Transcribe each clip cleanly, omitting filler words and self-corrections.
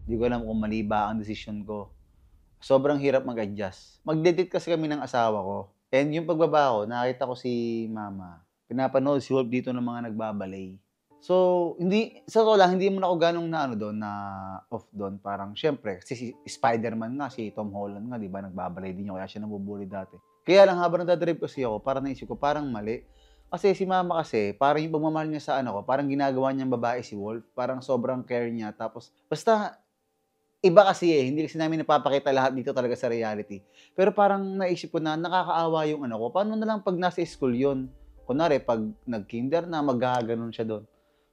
Di ko alam kung mali ba ang desisyon ko. Sobrang hirap mag-adjust. Magde-date kasi kami ng asawa ko. And yung pagbaba ko, nakita ko si mama. Pinapanood si Wolf dito ng mga nagbabalay. So, sa totoo lang, hindi mo na ako ganong na off doon. Parang, syempre, kasi si Spider-Man nga, si Tom Holland nga, di ba, nagbabalay din niya, kaya siya nabubuli dati. Kaya lang, habang nadadrive kasi ako, parang naisip ko, parang mali. Kasi si mama kasi, parang yung pagmamahal niya sa ko, parang ginagawa niyang babae si Wolf. Parang sobrang care niya. Tapos, basta, iba kasi hindi kasi namin napapakita lahat dito talaga sa reality. Pero parang naisip ko na nakakaawa yung ko. Paano na lang pag nasa school yun? Kunwari, pag nag-kinder na, magaganon siya doon.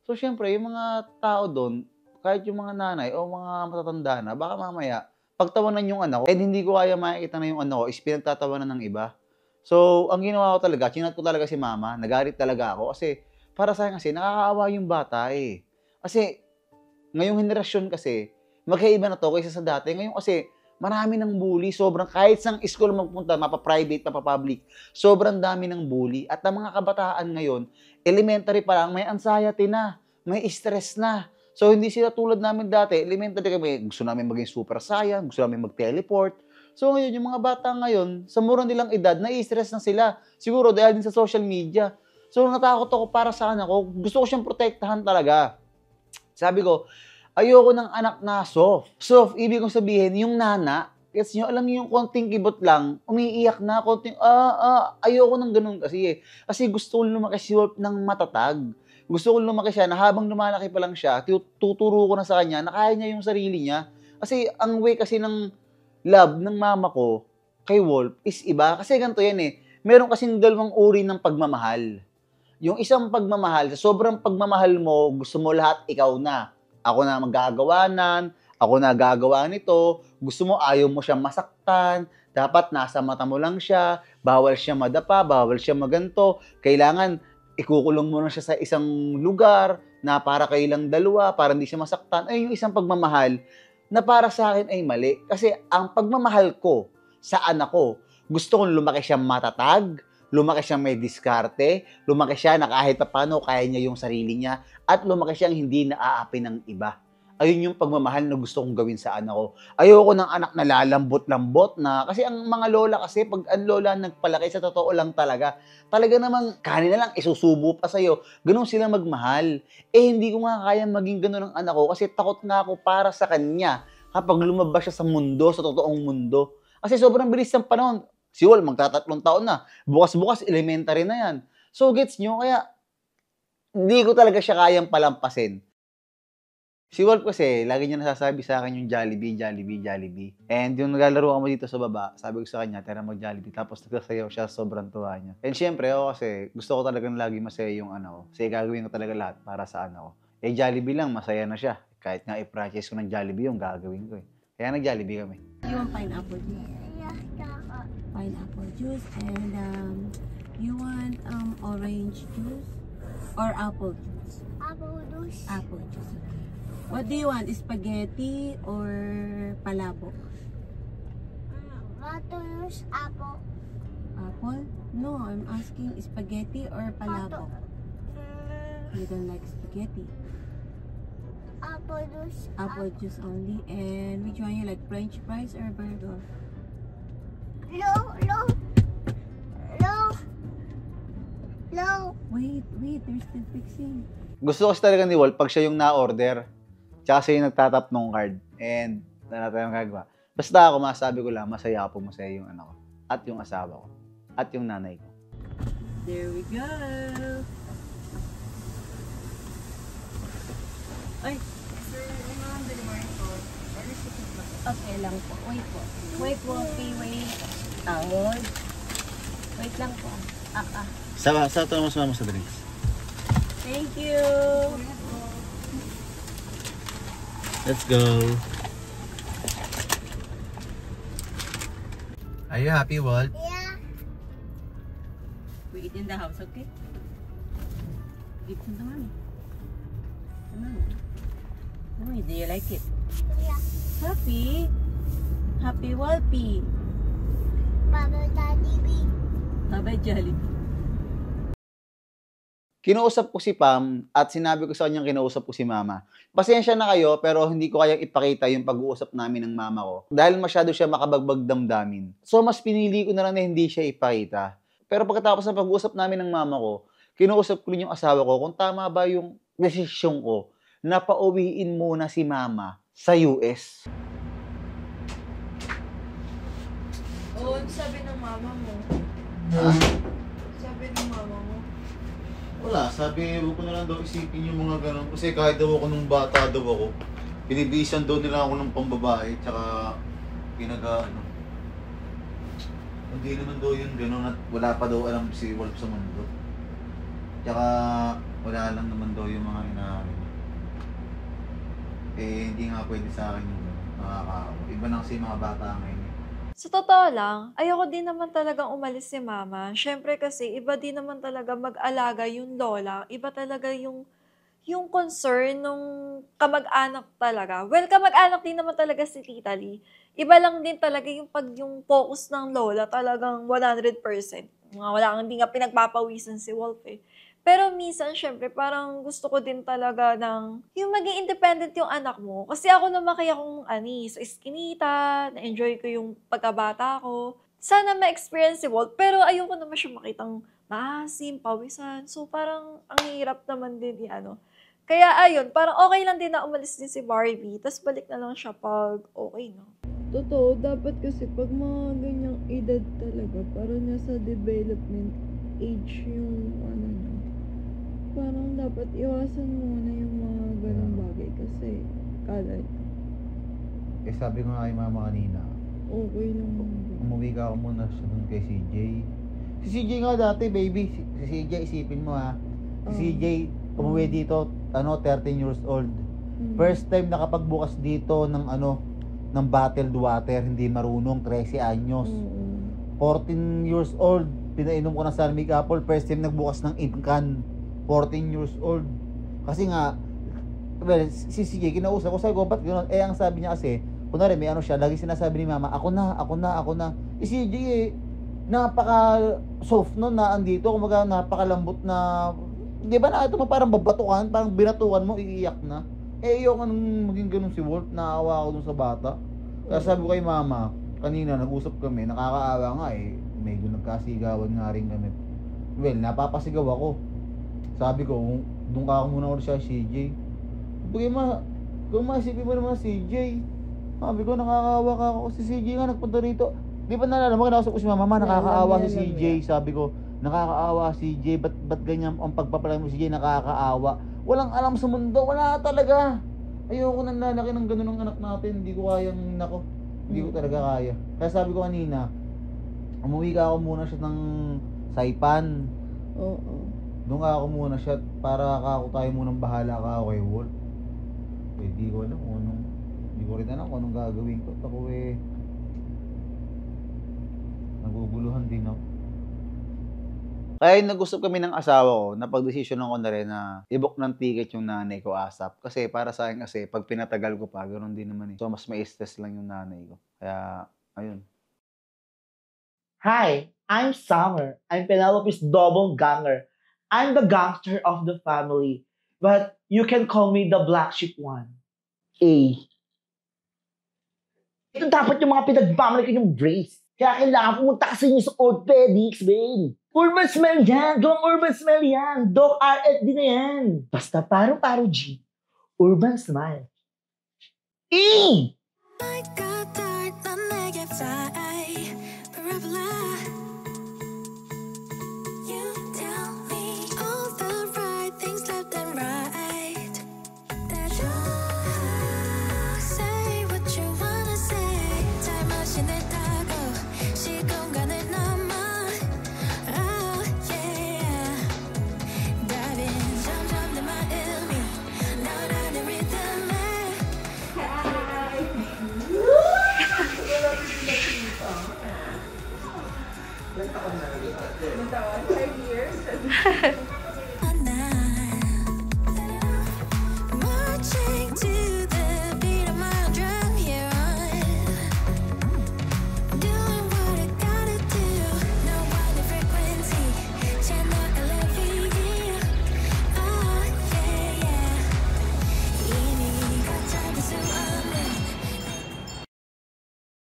So, syempre, yung mga tao doon, kahit yung mga nanay o mga matatanda na, baka mamaya, pagtawanan yung ko, and hindi ko kaya makikita na yung ko, is pinagtatawanan ng iba. So, ang ginawa ko talaga, chinat ko talaga si mama, nagalit talaga ako, kasi, para sa akin kasi, nakakaawa yung bata eh. Kasi, ngayong henerasyon kasi, magkaiba na to kaysa sa dati. Ngayon kasi, marami ng bully, sobrang, kahit sang school magpunta, mapa-private, mapa-public, sobrang dami ng bully. At ang mga kabataan ngayon, elementary pa lang, may anxiety na, may stress na. So, hindi sila tulad namin dati. Elementary kami, gusto namin maging super saiyan, gusto namin mag-teleport. So, ngayon, yung mga bata ngayon, sa murang nilang edad, na-stress na sila. Siguro, dahil din sa social media. So, natakot ako para sa anak ko. Gusto ko siyang protektahan talaga. Sabi ko, ayoko ng anak na soft. Soft, ibig kong sabihin, yung nana, kasi nyo, alam niyo yung konting kibot lang, umiiyak na, konting, ayoko ng ganun kasi eh. Kasi gusto ko lumaki si Wolf ng matatag. Gusto ko lumaki siya na habang lumalaki pa lang siya, tuturo ko na sa kanya na kaya niya yung sarili niya. Kasi ang way kasi ng love ng mama ko kay Wolf is iba. Kasi ganito yan eh. Meron kasing dalawang uri ng pagmamahal. Yung isang pagmamahal, sa sobrang pagmamahal mo, gusto mo lahat ikaw na. Ako na magagawanan, ako na gagawa nito, gusto mo, ayaw mo siyang masaktan, dapat nasa mata mo lang siya, bawal siya madapa, bawal siya maganto, kailangan ikukulong mo na siya sa isang lugar na para kayo lang dalawa, para hindi siya masaktan. Ay, yung isang pagmamahal na para sa akin ay mali. Kasi ang pagmamahal ko sa anak ko, gusto kong lumaki siyang matatag, lumaki siyang may diskarte, lumaki siya na kahit paano kaya niya yung sarili niya, at lumaki siyang hindi naaapi ng iba. Ayun yung pagmamahal na gusto kong gawin sa anak ko. Ayoko ng anak na lalambot-lambot na, kasi ang mga lola kasi, pag ang lola nagpalaki, sa totoo lang talaga namang kanin na lang, isusubo pa sa'yo. Ganun sila magmahal. Eh, hindi ko nga kaya maging ganun ang anak ko, kasi takot nga ako para sa kanya kapag lumabas siya sa mundo, sa totoong mundo. Kasi sobrang bilis ng panahon. Si Wal, magtatatlong taon na. Bukas-bukas, elementary na yan. So, gets nyo? Kaya, hindi ko talaga siya kayang palampasin. Si Wolf kasi, lagi niya nasasabi sa akin yung Jollibee, Jollibee, Jollibee. And yung naglalaro kami dito sa baba, sabi ko sa kanya, tara mag-Jollibee. Tapos nagsasayaw siya, sobrang tuwa niya. And syempre, ako kasi, gusto ko talagang lagi masaya yung ko. Kasi gagawin ko talaga lahat para sa ko. Eh, Jollibee lang, masaya na siya. Kahit nga i-practice ko ng Jollibee yung gagawin ko eh. Kaya nag-Jollibee kami. You want pineapple juice? Pineapple juice. And you want orange juice? Or apple juice? Apple juice. Apple juice. What do you want? Spaghetti or palabok? What to use apple? Apple? No, I'm asking spaghetti or palabok. You don't like spaghetti? Apple juice. Apple juice only. And which one you like? French fries or burger? No. Wait, they're still fixing. Gusto ko talaga ni Wolf pag siya yung na-order. Tsaka siya yung nagtatap ng card. And, wala tayong gagawa. Basta ako, masabi ko lang, masaya yung anak ko. At yung asawa ko. At yung nanay ko. There we go. Ay. Okay lang po. Wait po. Wait, Wolfie, wait. Out. Wait lang po. Sa ito naman sumama sa drinks. Thank you. Let's go. Are you happy, Walt? Yeah. We eat in the house, okay? Give some to mommy. Come on. Mommy, do you like it? Yeah. Happy? Happy Wolfie. Baba Jollibee. Bye-bye, Jollibee. Kinausap ko si Pam at sinabi ko sa kanyang kinausap ko si Mama. Pasensya na kayo pero hindi ko kayang ipakita yung pag-uusap namin ng mama ko dahil masyado siya makabagbag damdamin. So mas pinili ko na lang na hindi siya ipakita. Pero pagkatapos ng pag-uusap namin ng mama ko, kinausap ko rin yung asawa ko kung tama ba yung desisyon ko na pauwiin muna si Mama sa US. Oo, sabi ng mama mo. Sabi ng mama mo. Wala, sabi huwag ko na lang daw isipin yung mga ganun. Kasi kahit daw ako nung bata daw ako, binibisan daw nila ako ng pambabae, tsaka hindi naman daw yun ganun at wala pa daw alam si Wolf sa mundo. Tsaka wala lang naman daw yung mga inaari. Hindi nga pwede sa akin yung nakakaawa. Iba na kasi yung mga bata ngayon. Sa totoo lang, ayoko din naman talagang umalis si mama. Siyempre kasi, iba din naman talaga mag-alaga yung lola. Iba talaga yung concern nung kamag-anak talaga. Well, kamag-anak din naman talaga si Tita Lee. Iba lang din talaga yung yung focus ng lola talagang 100%. Hindi nga pinagpapawisan si Wolf eh. Pero minsan, syempre, parang gusto ko din talaga ng yung maging independent yung anak mo. Kasi ako lumaki akong sa iskinita, na-enjoy ko yung pagkabata ko. Sana ma-experience si Walt, pero ayoko naman siya makitang maasim, pawisan. So parang ang hirap naman din Kaya ayun, parang okay lang din na umalis din si Barbie, tapos balik na lang siya pag okay na. Totoo, dapat kasi pag mga ganyang edad talaga, parang nasa development age yung niya. Parang dapat iwasan muna yung mga ganong bagay kasi kalat. Sabi ko nga kay Mama kanina, Okay lang. umuwi ka ako muna sa dun kay CJ. Si CJ nga dati, baby. Si CJ, isipin mo ha. Si CJ, umuwi dito, 13 years old. First time nakapagbukas dito ng ng bottled water, hindi marunong, 13 anyos. 14 years old, pinainom ko ng Salmic Apple, first time nagbukas ng Incan. 14 years old. Kasi nga, well, si CJ, kinausap ko, sabi ko, ba't gano'n? Ang sabi niya kasi, kunwari may siya, lagi sinasabi ni Mama, ako na. Si CJ napaka-soft nun na andito, kumaga napakalambot na, di ba na ito parang babatukan, parang binatukan mo, iiyak na. Ayoko nung maging ganun si Wolf, naawa ako dun sa bata. Kaya sabi ko kay Mama, kanina nag-usap kami, nakakaawa nga medyo nagkasigawan nga rin kami. Well, napapasigaw ako. Sabi ko, doon ka muna ulit siya, CJ. Sabi ko, kung maisipin mo naman CJ. Sabi ko, nakakaawa ka ako. Si CJ nga nagpunta rito. Di ba nalala mo, kinausap ko si Mama, nakakaawa si CJ. Sabi ko, nakakaawa si CJ. Ba't ganyan ang pagpapalay mo si CJ, nakakaawa. Walang alam sa mundo, wala talaga. Ayoko nang lalaki ng ganun ng anak natin. Hindi ko kayang, hindi ko talaga kaya. Kaya sabi ko kanina, umuwi ka ako muna siya ng Saipan. Oo. Doon nga ako muna siya para ako tayo munang bahala ka ako kay Wolf. Di ko alam kung hindi ko rin alam kung anong gagawin ko. Ako naguguluhan din ako. Kaya nag-usap kami ng asawa ko, napag-desisyonan ko na rin na i-book ng ticket yung nanay ko ASAP. Kasi para sa akin kasi, pag pinatagal ko pa, ganoon din naman So mas ma-stress lang yung nanay ko. Kaya, ayun. Hi, I'm Summer. I'm Penelope's double ganger. I'm the gangster of the family, but you can call me the black sheep one. Ito dapat yung mga pinagmamali ko yung brace. Kaya kailangan pumunta kasi nyo sa Orthopedics, babe. Urban smell yan. Doong urban smell yan. Doc RFD na yan. Basta paro-paro G. Urban smile.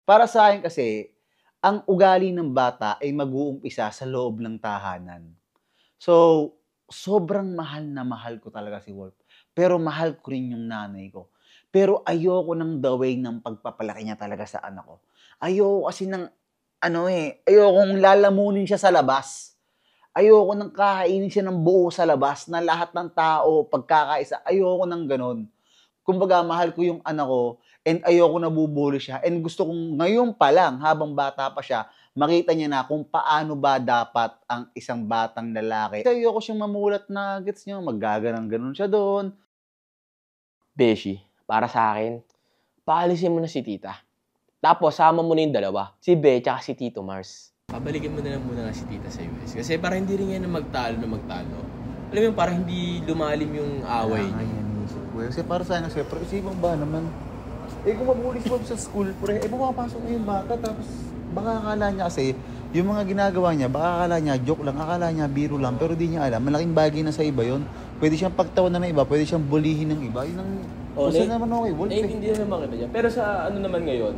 Para sa akin kasi, ang ugali ng bata ay mag-uumpisa sa loob ng tahanan. So, sobrang mahal na mahal ko talaga si Wolf. Pero mahal ko rin yung nanay ko. Pero ayoko ng the way ng pagpapalaki niya talaga sa anak ko. Ayoko kasi ng, ayokong lalamunin siya sa labas. Ayoko nang kakainin siya ng buo sa labas na lahat ng tao pagkakaisa. Ayoko ng ganon. Kumbaga, mahal ko yung anak ko and ayoko nabubuli siya. And gusto kong ngayon pa lang, habang bata pa siya, makita niya na kung paano ba dapat ang isang batang lalaki. Ayoko siyang mamulat na, gets niyo, maggaganang-ganon siya doon. Beshi, para sa akin, paalisin mo na si tita. Tapos, sama mo na yung dalawa, si Be at si Tito Mars. Pabalikin mo na lang muna si tita sa US. Kasi para hindi rin yan na magtalo. Alam mo yun, para hindi lumalim yung away niyo. Kasi para sa akin, pero isipang ba naman, kung mabuli si Bob sa school, pumapasok na yung bata, tapos baka akala niya kasi, yung mga ginagawa niya, baka akala niya, joke lang, akala niya, biro lang, pero di niya alam, malaking bagay na sa iba yon. Pwede siyang pagtawanan ng iba, pwede siyang bulihin ng iba, yun ang, naman okay, Wolf. Hindi naman kita dyan. Pero sa ano naman ngayon,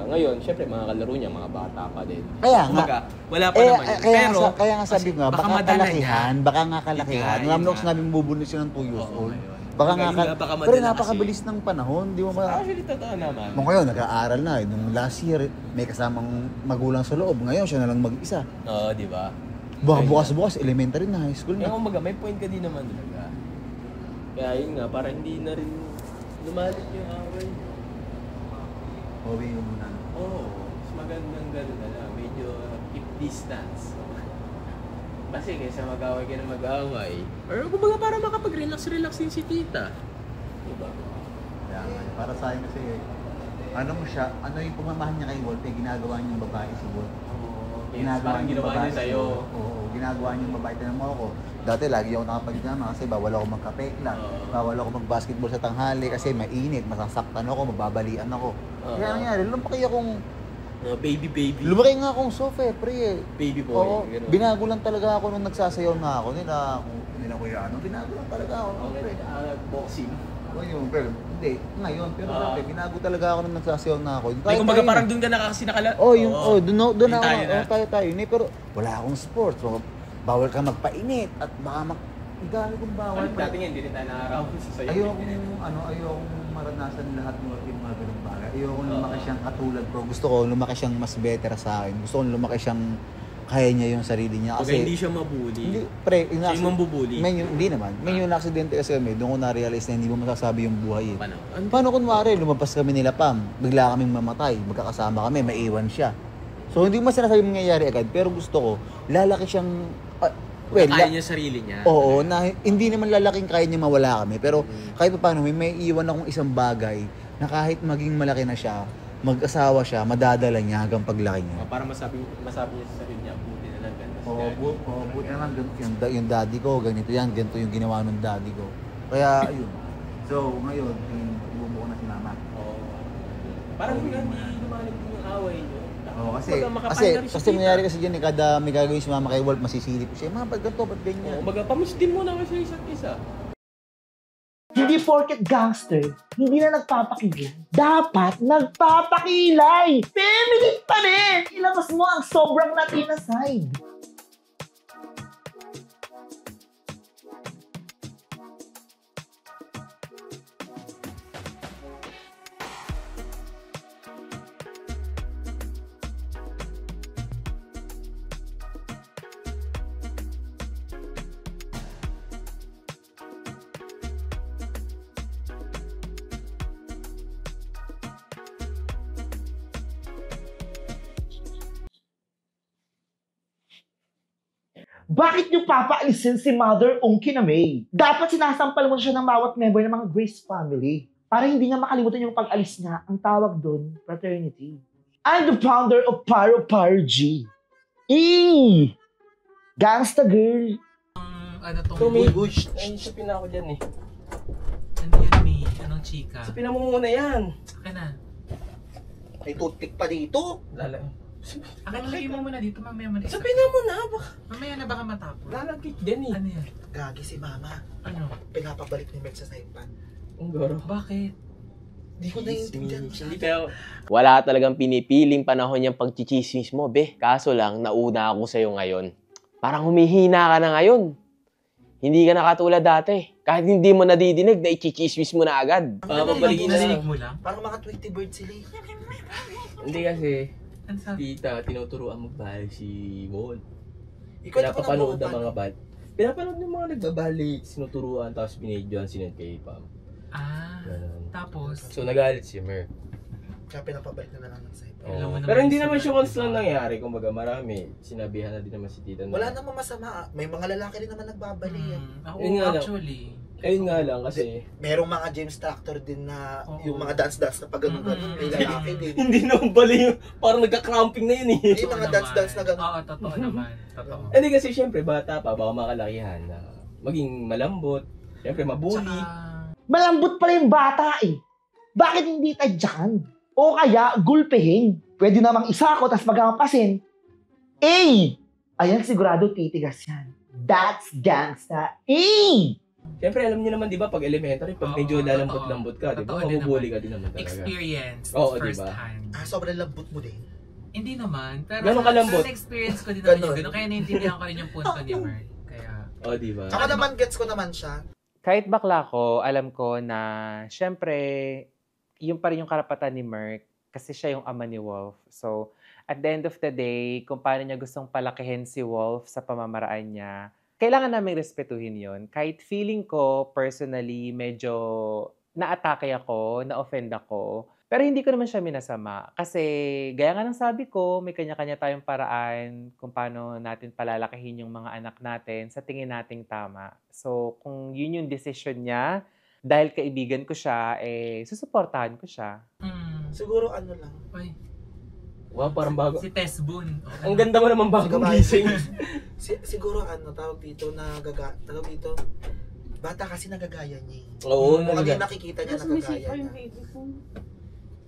ngayon, syempre mga kalaro niya, mga bata pa din. Kaya nga. Wala pa naman yun. Kaya nga sabi ko nga, baka kalakihan, baka nga kalakihan. Yun Ngayon nga. ako sinabing bubuli siya ng 2 years old. Baka Pero napakabilis ng panahon, di mo ba? Actually, totoo naman. Nung ngayon, nag-aaral na. Nung last year, may kasamang magulang sa loob. Ngayon, siya na lang mag-isa. Oo, di ba? Bukas, elementary na, high school Kaya na. kumbaga, may point ka din naman talaga. Kaya yun nga, para hindi na rin lumalit yung away. Uwi mo muna. Oo, mas magandang gano'n na lang. Medyo keep distance. Kasi kaysa mag-away ka na mag-away. Or kumbaga para makapag-relax din si tita. Diba? Kaya nga, para sa akin kasi, ano yung pagmamahal niya kay Wolf, ginagawa niyang babae si Wolf. Parang ginawa niya sa'yo. Oo, ginagawa niyang babae. Tinan mo ako. Dati lagi ako nakapagdama kasi bawal ako magkapekla. Bawal ako mag-basketball sa tanghali kasi mainit, masasaktan ako, mababalian ako. Kaya nangyari, lumaki akong baby. lumaki nga akong soft pre. Baby boy. Oo, Ganun. binago lang talaga ako nung nagsasayaw na ako. Nila kuya ano, binago lang talaga ako. Okay, boxing. O yun, pero hindi, ngayon, pero dati, binago talaga ako nung nagsasayaw na ako. Ay, kumbaga parang doon ka kasi nakala... Doon ako, tayo na. tayo. Pero wala akong sports. So, bawal ka magpainit at baka dahil kong bawal. Dati nga, hindi rin tayo nakaraw sa sayo. Ayokong maranasan lahat ng mga ganung bagay. Ayokong lumaki siyang katulad ko. Gusto ko lumaki siyang mas better sa akin. Gusto ko lumaki siyang kaya niya yung sarili niya. Kasi hindi siya mabuli. Hindi, siya yung mambubuli. Hindi naman. May yung aksidente kasi kami, doon ko na-realize na hindi mo masasabi yung buhay. Paano? Paano kunwari, lumabas kami nila Pam, bigla kaming mamatay, magkakasama kami, maiwan siya. So hindi mo sinasabi mangyayari agad, pero gusto ko, lalaki siyang, kaya niya sarili niya. Oo, na hindi naman lalaking kaya niya mawala kami, pero kahit pa paano, may iwan akong isang bagay na kahit maging malaki na siya, mag-asawa siya, madadala niya hanggang paglaki niya. Para masabi niya sa sarili niya, buti na lang ganito. Buti naman, yung daddy ko, ganito yung ginawa ng daddy ko. Kaya, ayun. So, ngayon, bumubuo na si mama. Parang hindi lumalit yung away niyo. Oo, kasi nangyari kasi dyan, kada may gagawin si mama kay Wolf, masisilip ko siya, ba't ganito, ba't ganyan? Kumbaga, pamiss din mo na kasi isa't isa. Hindi porket gangster, hindi na nagpapakilay. Dapat nagpapakilay! Feminine pa rin! Ilabas mo ang sobrang Latina side. Bakit niyo papaalisin si Mother Ongki na May? Dapat sinasampal mo siya ng bawat member ng mga Grace family para hindi niya makalimutan yung pag-alis niya. Ang tawag doon, fraternity. I'm the founder of Paro G. Gangsta girl. Bush. Ay, isipin na ako dyan eh. Ano yan, Mi? Anong chika? Isipin na mo muna yan. Akin na. May toothpick pa dito. Akin, lagay mo muna dito. Mamaya mo na isa. Isipin na mo na. Mamaya na baka matapos. Lalagkit dyan eh. Ano yan? Gagi si mama. Ano? Pinapabalik ni Mel sa saipan. Ang garo. Bakit? Hindi ko naiintindihan Hindi pero, Wala talagang pinipiling panahon yung pagchichismis mo, be. Kaso lang, nauna ako sa'yo ngayon. Parang humihina ka na ngayon. Hindi ka na katulad dati. Kahit hindi mo nadidinig, na ichichismis mo na agad. papabalikin na Narinig mo lang? Parang mga Tweety Bird sila eh. Hindi kasi, Ano sabi? tita, tinuturuan mo ba si Mon? Ikaw Pinapapanood ng mga bad. Pinapanood ng mga nagbabali, sinuturuan, tapos binidyoan, sinend kay Pam. Ganun. Tapos, So, nagalit si Mer. Kaya pinapabalik na lang ng sa'yo. Alam mo naman Pero hindi si naman siya Mer, constant diba? nangyari. Kumbaga, marami. Sinabihan na din naman si tita na. Wala namang masama. May mga lalaki rin naman nagbabali eh. Ako, Yun nga lang. actually. Ayun nga lang kasi, Merong mga James Tractor din na Oo. yung mga dance-dance na pag ganun-ganun. May lalaki din. hindi naman bali yung, parang nagka-cramping na yun eh. Yung Totoo mga naman. dance-dance na ganun. Oo, totoo naman. Totoo. Hindi kasi syempre, bata pa, baka makalakihan na maging malambot. Syempre, mabuli. Tsaka, Malambot pala yung bata eh. Bakit hindi tadyakan? O kaya, gulpehin. Pwede namang isa ako, tas magkakapasin. Ayan, sigurado titigas yan. That's gangsta. Syempre, alam niyo naman, di ba, pag elementary, pag Oo, medyo totoo. lalambot-lambot ka, di ba, Totoo din mabubuli naman. ka din naman talaga. experience, Oo, first diba? hand. Sobrang lambot mo din. Hindi naman. Pero Ganun kalambot? experience ko din naman yung Ganun. gano'n. Kaya naiintindihan ko rin yung punto ni Mer. Kaya, O, di ba? Ako naman, gets ko naman siya. Kahit bakla ko, alam ko na syempre, yung pa rin yung karapatan ni Merc kasi siya yung ama ni Wolf. So, at the end of the day, kung paano niya gustong palakihin si Wolf sa pamamaraan niya, kailangan namin respetuhin yon. Kahit feeling ko, personally, medyo na-atake ako, na-offend ako, pero hindi ko naman siya minasama. Kasi, gaya nga ng sabi ko, may kanya-kanya tayong paraan kung paano natin palalakihin yung mga anak natin sa tingin nating tama. So, kung yun yung decision niya, dahil kaibigan ko siya, susuportahan ko siya. Siguro ano lang. Uy, Wow, parang bago. si Tess Boone. Ang ganda mo naman bagong gising. Siguro tawag dito, tawag dito, bata kasi nagagaya niya eh. Oo, Kung ano yung nagagaya. nakikita niya, nagagaya niya.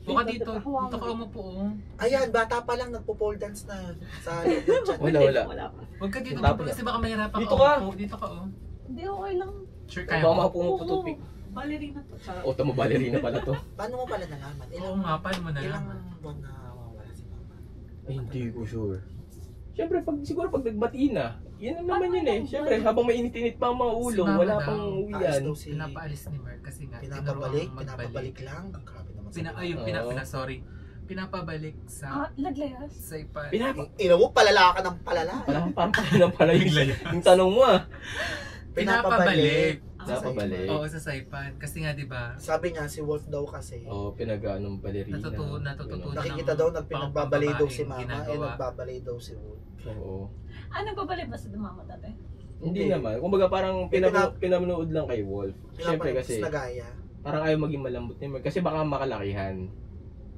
Buka dito. Dito ka umupo. Oh. Ayan, bata pa lang, nagpo-pole dance na sa loob chat. Wala. Huwag ka dito. Tapos Kasi baka mahirapan Dito ka. Umupo. Dito ka, oh. Hindi, okay lang. Sure, kaya Baka mo. makapumututupik. Ballerina to. O, tamo ballerina pala to. Paano mo pala nalaman? Oo nga, paano mo Ilang nalaman? buwan na mawawala si mama? Ay, hindi ko sure. Siyempre, siguro pag nagbati na, yun ang naman yun eh. Siyempre, habang mainit-init pa ang mga ulo, Si mama wala daw. pang Alis uwian. daw si... Pinapaalis ni Mer kasi nga. Pinapabalik, tinuruan magbalik. pinapabalik lang. Ang grabe naman sa Oo. Pinapabalik sa Naglayas. sa ipa. Ina mo, palala ka ng palala. Parang pala yung tanong mo ah. Pinapabalik. Napabalik. Oo, sa Saipan. Kasi nga, di ba, Sabi niya, si Wolf daw kasi. Oo, pinag-anong ballerina. natutunan. Nakikita daw, nagpinagbabalay daw si pang mama, ginagawa. nagbabalay daw si Wolf. Oo. Nagbabalik ba sa mama dati? Hindi naman. Kumbaga parang pinamanood lang kay Wolf. Siyempre kasi, Nagaya. parang ayaw maging malambot ni Mer. Kasi baka makalakihan.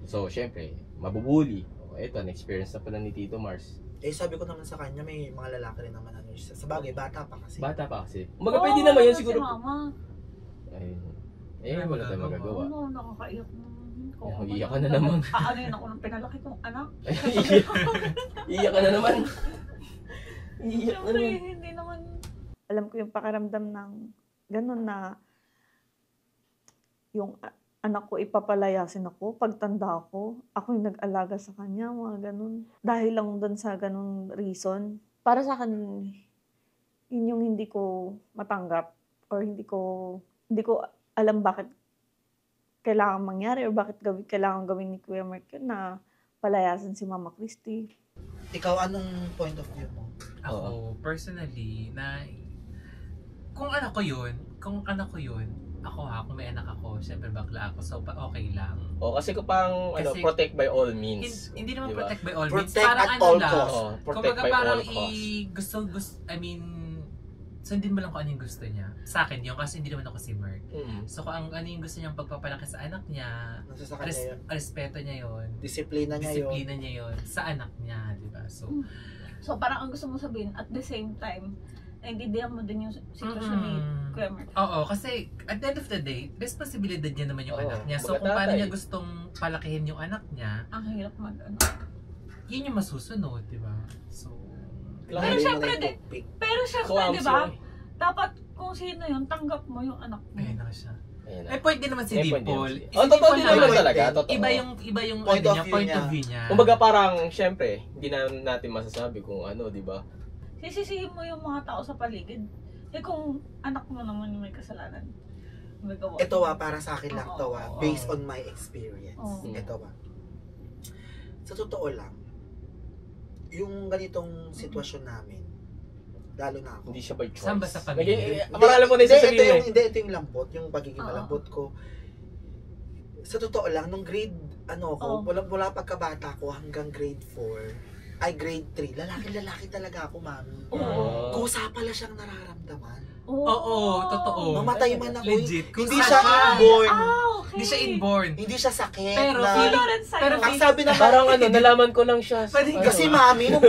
So, siyempre, mabubuli. O, eto, na-experience na pala ni Tito Mars. Sabi ko naman sa kanya, may mga lalaki rin naman siya. Sa bagay, bata pa kasi. Bata pa kasi. Kumbaga, pwede naman yun siguro. Si mama. Wala tayong magagawa. Nakakaiyak naman. Iiyak ka na naman. Paanoyin ako ng pinalaki kong anak? Iiyak ka na naman. Iiyak na Siyempre, naman. hindi naman. Alam ko yung pakiramdam ng ganun na yung anak ko ipapalayasin ako, pagtanda ko, ako yung nag-alaga sa kanya, mga ganun. Dahil lang doon sa ganun reason. Para sa akin, yun yung hindi ko matanggap or hindi ko alam bakit kailangan mangyari or bakit kailangan gawin ni Kuya Mark yun na palayasin si Mama Christy. Ikaw, anong point of view mo? Ako, personally, kung anak ko yun, kung may anak ako, syempre bakla ako, so okay lang. Kasi parang Kasi, protect by all means. Hindi naman diba? protect by all means. Protect Parang at all lang. costs. Protect Kumbaga by parang all costs. sundin mo lang kung ano yung gusto niya. Sa akin yun, kasi hindi naman ako si Merc. Mm. So kung ano yung gusto niyang pagpapalaki sa anak niya, Nasa sa kanya yun. respeto niya yun. Disiplina niya yun. Sa anak niya, di ba? So, So parang ang gusto mo sabihin, at the same time, naintindihan mo din yung sitwasyon ni Kuya Mark. oo, kasi at the end of the day, responsibilidad niya naman yung Oo, anak niya. So kumbaga kung paano tatay. niya gustong palakihin yung anak niya, Ang hirap yun yung masusunod, di ba? So, Pero syempre, pero syempre, Kawam di ba? siya. Dapat kung sino yun, tanggap mo yung anak mo. ayun na siya. Ayan na. May point din naman si May point din Dimple. naman si- Oh, totoo din naman talaga, totoo. Iba yung Point ano of niya, view point niya. of view niya. Kumbaga parang, syempre, hindi na natin masasabi kung ano, di ba? Sisisihin mo yung mga tao sa paligid. Eh kung anak mo naman yung may kasalanan. May gawa. Ito para sa akin lang to Oo. based on my experience. Oo. Ito sa totoo lang, yung ganitong sitwasyon namin, lalo na ako. Hindi siya by choice. Saan ba sa pamilya? Marala mo na yung sasabihin eh. Ito yung lambot, yung pagiging Oo. malambot ko. Sa totoo lang, nung grade, Oo. mula pagkabata ko hanggang grade 4, ay grade 3, lalaki talaga ako, mami. Oo. Kusa pala siyang nararamdaman. Oo, totoo. Mamatay man ako. Legit. Hindi Kusa siya siya. inborn. Okay. Hindi siya inborn. Hindi siya sakit. Pero na, feeling- sa'yo. pero ang sabi naman, Parang ano, nalaman ko lang siya. Pwede- kasi Ano? mami, nung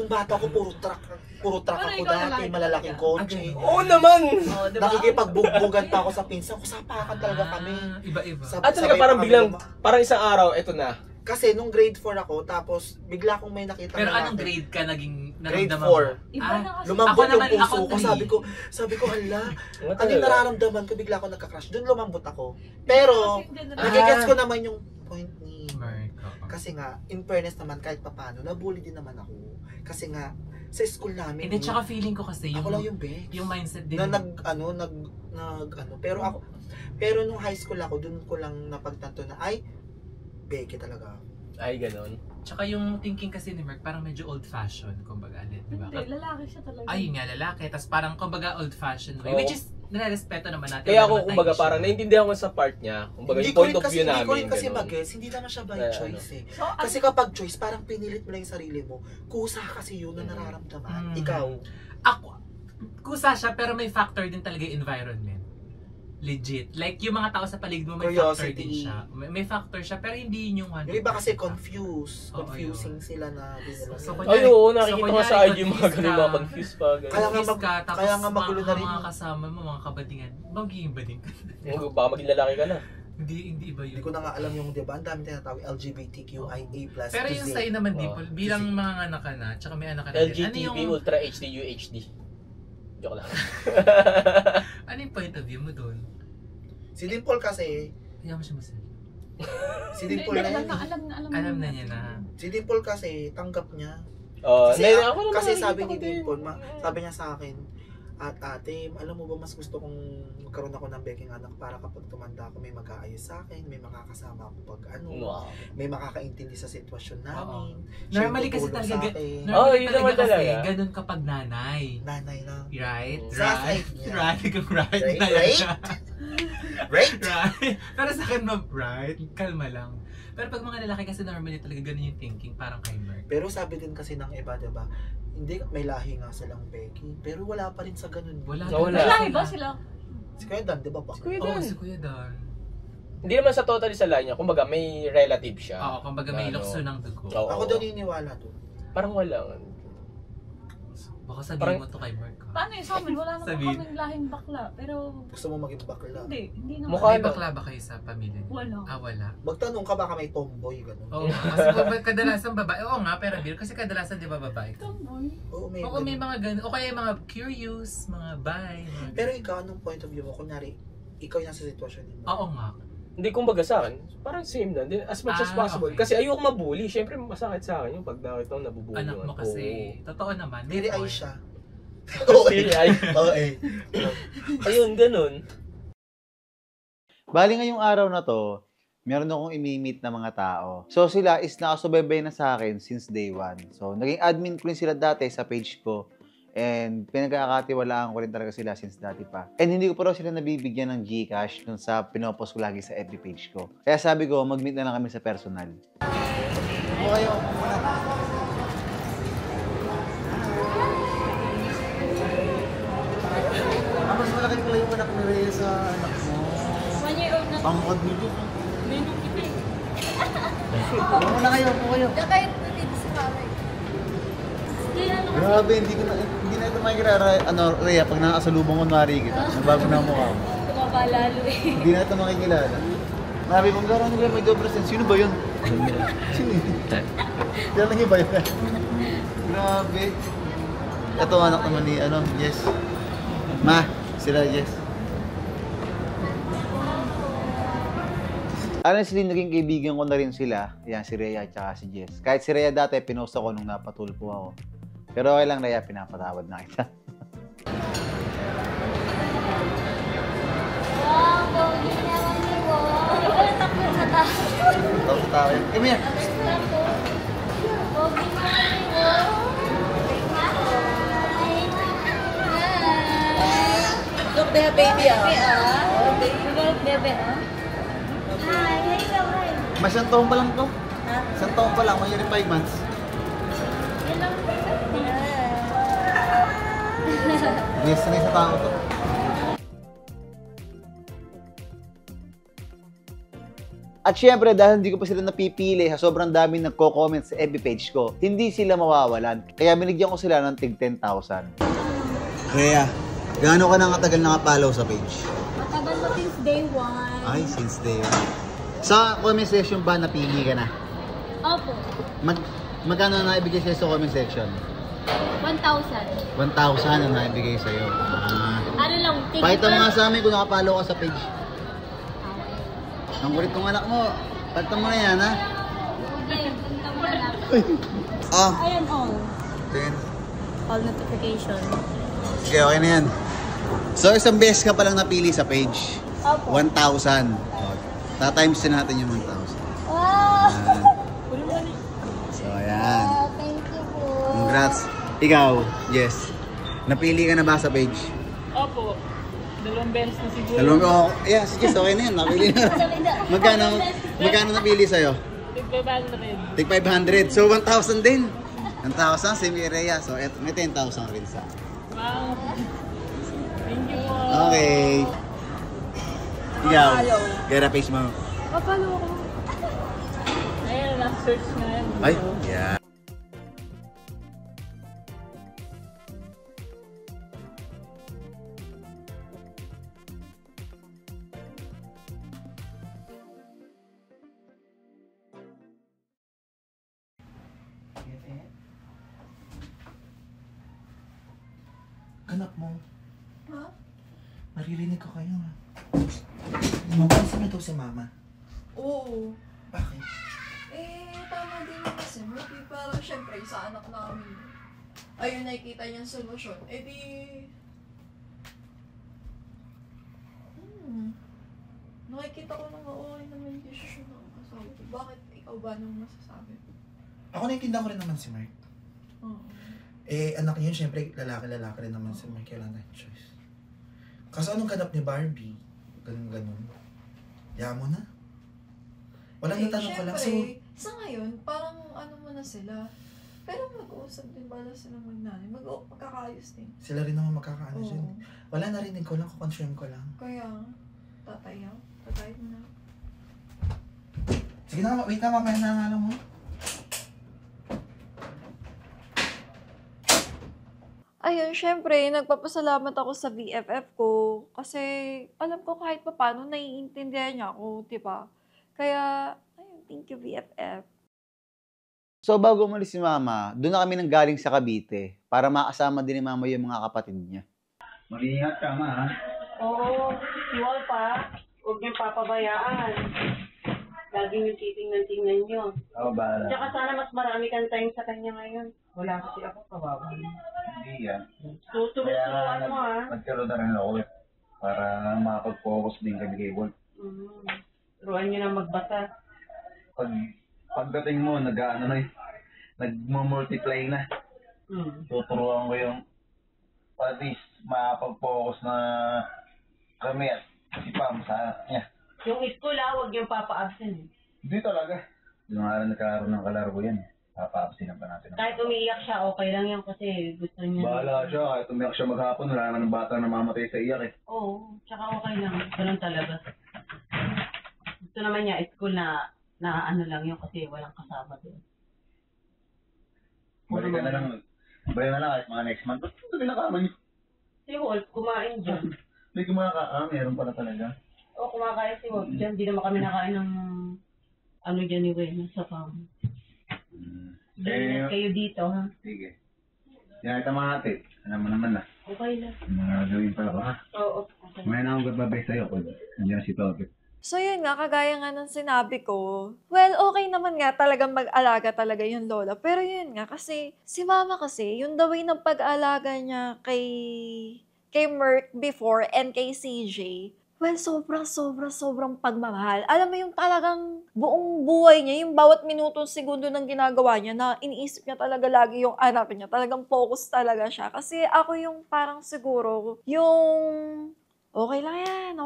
bata ko, puro truck Pero ako ikaw dati, lalaki malalaking talaga. kotse. Oo naman! Oh, diba? Nakikipagbugbugan pa ako sa pinsan ko, sapakan talaga kami. Iba-iba. At talaga parang biglang, parang isang araw, eto na. Kasi nung grade 4 ako, tapos bigla kong may nakita Pero na anong lalaki. grade ka naging Grade naramdaman 4. mo? Iba na kasi. Lumambot Ako yung naman, puso ako ko. three. Sabi ko, hala, Ano ano yung nararamdaman ko? Bigla ako nagka-crush. Doon lumambot ako. Pero, nagigets ko naman yung point ni Mark, oo. kasi nga, in fairness naman, kahit papano, nabully din naman ako. Kasi nga, sa school namin, Hindi, tsaka feeling ko kasi ako lang yung Bex. yung mindset din. Na pero nung high school ako, doon ko lang napagtanto na, ay, Becky talaga ako. Ay, ganon. Tsaka yung thinking kasi ni Mark, parang medyo old-fashioned, kumbaga, di ba? Hindi, lalaki siya talaga. Ayun nga, lalaki. Tapos parang, kumbaga, old-fashioned way. Oo. Which is, nire-respeto naman natin. Kaya Wala ako, naman kumbaga, tayong parang issue. naiintindihan ko sa part niya. Kumbaga, yung point of view namin. Hindi ko rin kasi ganon. mag-guess, hindi naman siya by Na, choice eh. So, Kasi kapag choice, parang pinilit mo lang yung sarili mo. Kusa kasi yun na nararamdaman. Ikaw. Ako, kusa siya, pero may factor din talaga yung environment. Legit. Like, yung mga tao sa paligid mo, may factor Curiosity. din siya. May factor siya, pero hindi yun yung 100%. Yung iba kasi confused. Oo, Confusing sila na din nila. So, Ay, oo, nakikita ko kunyari, sa IG yung mga confused ganun, ka. mga confused pa. ganun. Kaya nga Confused ka, tapos kaya nga magulo na rin. mga kasama mo, mga kabadingan, magiging bading ka. Baka maging lalaki ka na. hindi iba Hindi yun. ko na nga alam yung, di ba, ang dami tinatawag LGBTQIA+. Pero yung sa'yo naman, Dimple, bilang mga anak ka na, tsaka may anak ka na din, ano LGTB, yung, Ultra HD, UHD. Joke lang. ano yung point of view mo doon? Si Dimple kasi, Kaya mo siya masaya. si Dimple na yun. Alam na niya na. Si Dimple kasi, tanggap niya. Kasi, Kasi, ako naman kasi nakikita sabi ko ni din. Dimple, sabi niya sa akin, at ate, alam mo ba mas gusto kong magkaroon ako ng beking anak para kapag tumanda ako may mag-aayos sa akin, may makakasama ako pag ano, Wow. may makakaintindi sa sitwasyon namin. Normally kasi talaga, yun normally naman talaga kasi, talaga. ganun kapag nanay. Nanay na. Right? Sa Right? side niya. Right? Kung right. Right? na yan Right? siya. Right? Right? Pero sa akin, right? Kalma lang. Pero pag mga lalaki kasi normally talaga ganun yung thinking, parang kay Mark. Pero sabi din kasi ng iba, diba, hindi, may lahi nga silang Becky, pero wala pa rin sa ganun. Wala. Wala. Lalaki ba sila? Si Kuya Dan, di ba ba? Si Kuya Oo, Dan. si Kuya Dan. Hindi naman sa totally sa line niya. Kumbaga, may relative siya. Oo, kumbaga may Ano? lukso ng dugo. Oo. Ako daw niniwala doon. Parang wala. Baka sabihin Parang- mo to kay Mark. Paano yun sa amin? Wala naman Sabihin. kaming lahing bakla. Pero, Gusto mo maging bakla. hindi naman. Mukha May na. bakla ba kayo sa pamilya niyo? Wala. Ah, wala. Magtanong ka baka may tomboy, gano'n. Oo nga. Kasi kadalasan babae. Oo nga, pero Bill, kasi kadalasan di ba babae? Tomboy. Oo, may, Oo, may mga ganun. O kaya yung mga curious, mga bi. Mga... Pero ikaw, anong point of view mo? Kunyari, ikaw yung nasa sitwasyon mo. Oo nga. Hindi, kumbaga sa akin, parang same na. As much as possible. Okay. Kasi ayoko mabully. Siyempre, masakit sa akin yung pag nakita ko nabubully. Anak mo kasi. Totoo naman. may Diri ay point. siya. Diri ay. Oo, eh. Ayun, ganun. Bali ngayong araw na to, meron akong imi-meet na mga tao. So sila is nakasubaybay na sa akin since day one. So naging admin ko rin sila dati sa page ko. And pinagkakatiwalaan ko rin talaga sila since dati pa. And hindi ko pa raw sila nabibigyan ng Gcash dun sa pinopost ko lagi sa FB page ko. Kaya sabi ko, mag-meet na lang kami sa personal. Okay, mas malaki pala yung anak ni Rhea sa anak mo. 1 year old na. Pangkod nito. Menong kita eh. Ano na kayo? Ano kayo? Kahit dito sa kamay. Grabe, hindi na ito makikirara, Rhea, pag nakakasalubong ko nari kita, nabago na ang mukha mo. Tumaba lalo eh. Hindi na ito makikilala. Sabi mo, gano'n nila may double sense. Sino ba yun? Sino yun? Kaya lang iba yun. Grabe. Ito anak naman ni, Jess. Ma, sila Jess. Honestly, naging kaibigan ko na rin sila. Yan, si Rhea at saka si Jess. Kahit si Rhea dati, pinost ako nung napatulpo ako. Pero okay lang, Rhea, pinapatawad na kita. Wow, pogi naman ni Wow. Wala takot sa tayo. Tapos tayo. Come here. Pogi naman ni Wow. Look, they have baby, ah. Bebe, ah. Hi, hello, hi. Mas isang taon pa lang to. Isang taon pa lang, mayroon 5 months. Yes, sanay sa tao to. At syempre, dahil hindi ko pa sila napipili sa sobrang daming nagko-comment sa FB page ko, hindi sila mawawalan. Kaya binigyan ko sila ng tig 10,000. Kaya, gaano ka nang katagal nakapollow sa page? Matagal ko since day 1. Ay, since day 1. Sa comment section ba napili ka na? Opo. Magkano na ibigay sa'yo sa comment section? 1,000. 1,000 na naibigay sa'yo. Ano lang, Pakita mo nga sa amin kung nakapollow ka sa page. Ang kulit kong anak mo. Pakita mo na yan, ha? Okay, punta mo na lang. Ayan, all. Then, All notification. sige, okay na yan. So, isang beses ka palang napili sa page. Opo. 1,000. Tatimes din natin yung 1,000. Wow! So, ayan. Thank you po. Congrats. Ikaw, yes. Napili ka na ba sa page? Opo. 2 beses na siguro. Yeah, sige, okay na yan. Napili na. Magkano napili sa'yo? Tig 500. So, 1,000 din. 1,000 si Mireya. So, may 10,000 rin sa. Wow. Thank you po. Okay. Ikaw, kaya page mo. Papalo ako. Ayun, na-search na yan. Ay, yeah. Anak mo. Ha? Naririnig ko kayo, ha? Mapansin na daw si Mama. Oo. Bakit? Tama din naman kasi, maybe parang syempre sa anak namin. Ayun, nakikita niyang solusyon. Nakikita ko na okay naman yung desisyon ng asawa ko. Bakit ikaw ba nang masasabi? Ako naiintindihan ko rin naman si Mark. Oo. Anak niyo, syempre, lalaki-lalaki rin naman si Mark. Kailan na choice. Kaso anong ganap ni Barbie? Ganun-ganun. Yaman mo na. Walang natanong ko lang. So, sa ngayon, parang ano mo na sila. Pero mag-uusap din bala sila magnanay. Magkakaayos din. sila rin naman magkakaano Oo. dyan. Wala, narinig ko lang, kukonfirm ko lang. Kaya, tatayaw. Tatay mo na. Sige na, wait na, mamaya na nga lang mo. Ayun, syempre, nagpapasalamat ako sa BFF ko kasi alam ko kahit pa paano naiintindihan niya ako, di ba? Kaya, ayun, thank you BFF. So, bago umalis si Mama, doon na kami nang galing sa Cavite para makasama din ni Mama yung mga kapatid niya. Mag-iingat ka, Ma, ha? Oo, iwal pa. Huwag niyong papabayaan. Lagi niyong titingnan-tingnan niyo. Oo, bahala. Tsaka sana mas marami kang time sa kanya ngayon. Wala kasi ako, kawawa. Hindi yan. Tuturuan mo, ha? Nagkaroon na rin ako para makapag-focus din kami kay Bolt. Turuan niyo na magbasa. Pagdating mo, nag-multiply na. Tuturuan ko yung at least makapag-focus na kami at si Pam sa niya. Yung school, huwag niyong papa-absent. Hindi talaga. Yung nga nagkaroon ng kalaro yan. Papa-absent pa natin. Kahit umiiyak siya, okay lang yan kasi gusto niya. Bahala siya. Kahit umiyak siya maghapon, wala naman ng bata na mamatay sa iyak eh. Oo, tsaka okay lang. Ganun talaga. Gusto naman niya, school na ano lang yun kasi walang kasama doon. Balik na lang kahit mga next month. Ba't ito pinakaman niyo? Si Wolf, kumain dyan. May kumaka, meron pala talaga. Oo, kumakain si Wolf dyan. Di naman kami nakain ng ano dyan ni Wena sa farm. Dahil kayo dito, ha? Sige. Yan, tama natin. Alam mo naman na. Okay lang. Mga gawin pa ako, ha? Oo. May na akong goodbye sa'yo. Nandiyan si Topit. So yun nga, kagaya nga ng sinabi ko, well, okay naman nga talagang mag-alaga talaga yung lola. Pero yun nga, kasi si mama kasi, yung the way ng pag-alaga niya kay Merc before and kay CJ, well, sobrang pagmamahal. Alam mo yung talagang buong buhay niya, yung bawat minutong segundo ng ginagawa niya na iniisip niya talaga lagi yung anak niya. Talagang focus talaga siya. Kasi ako yung parang siguro, yung okay lang yan.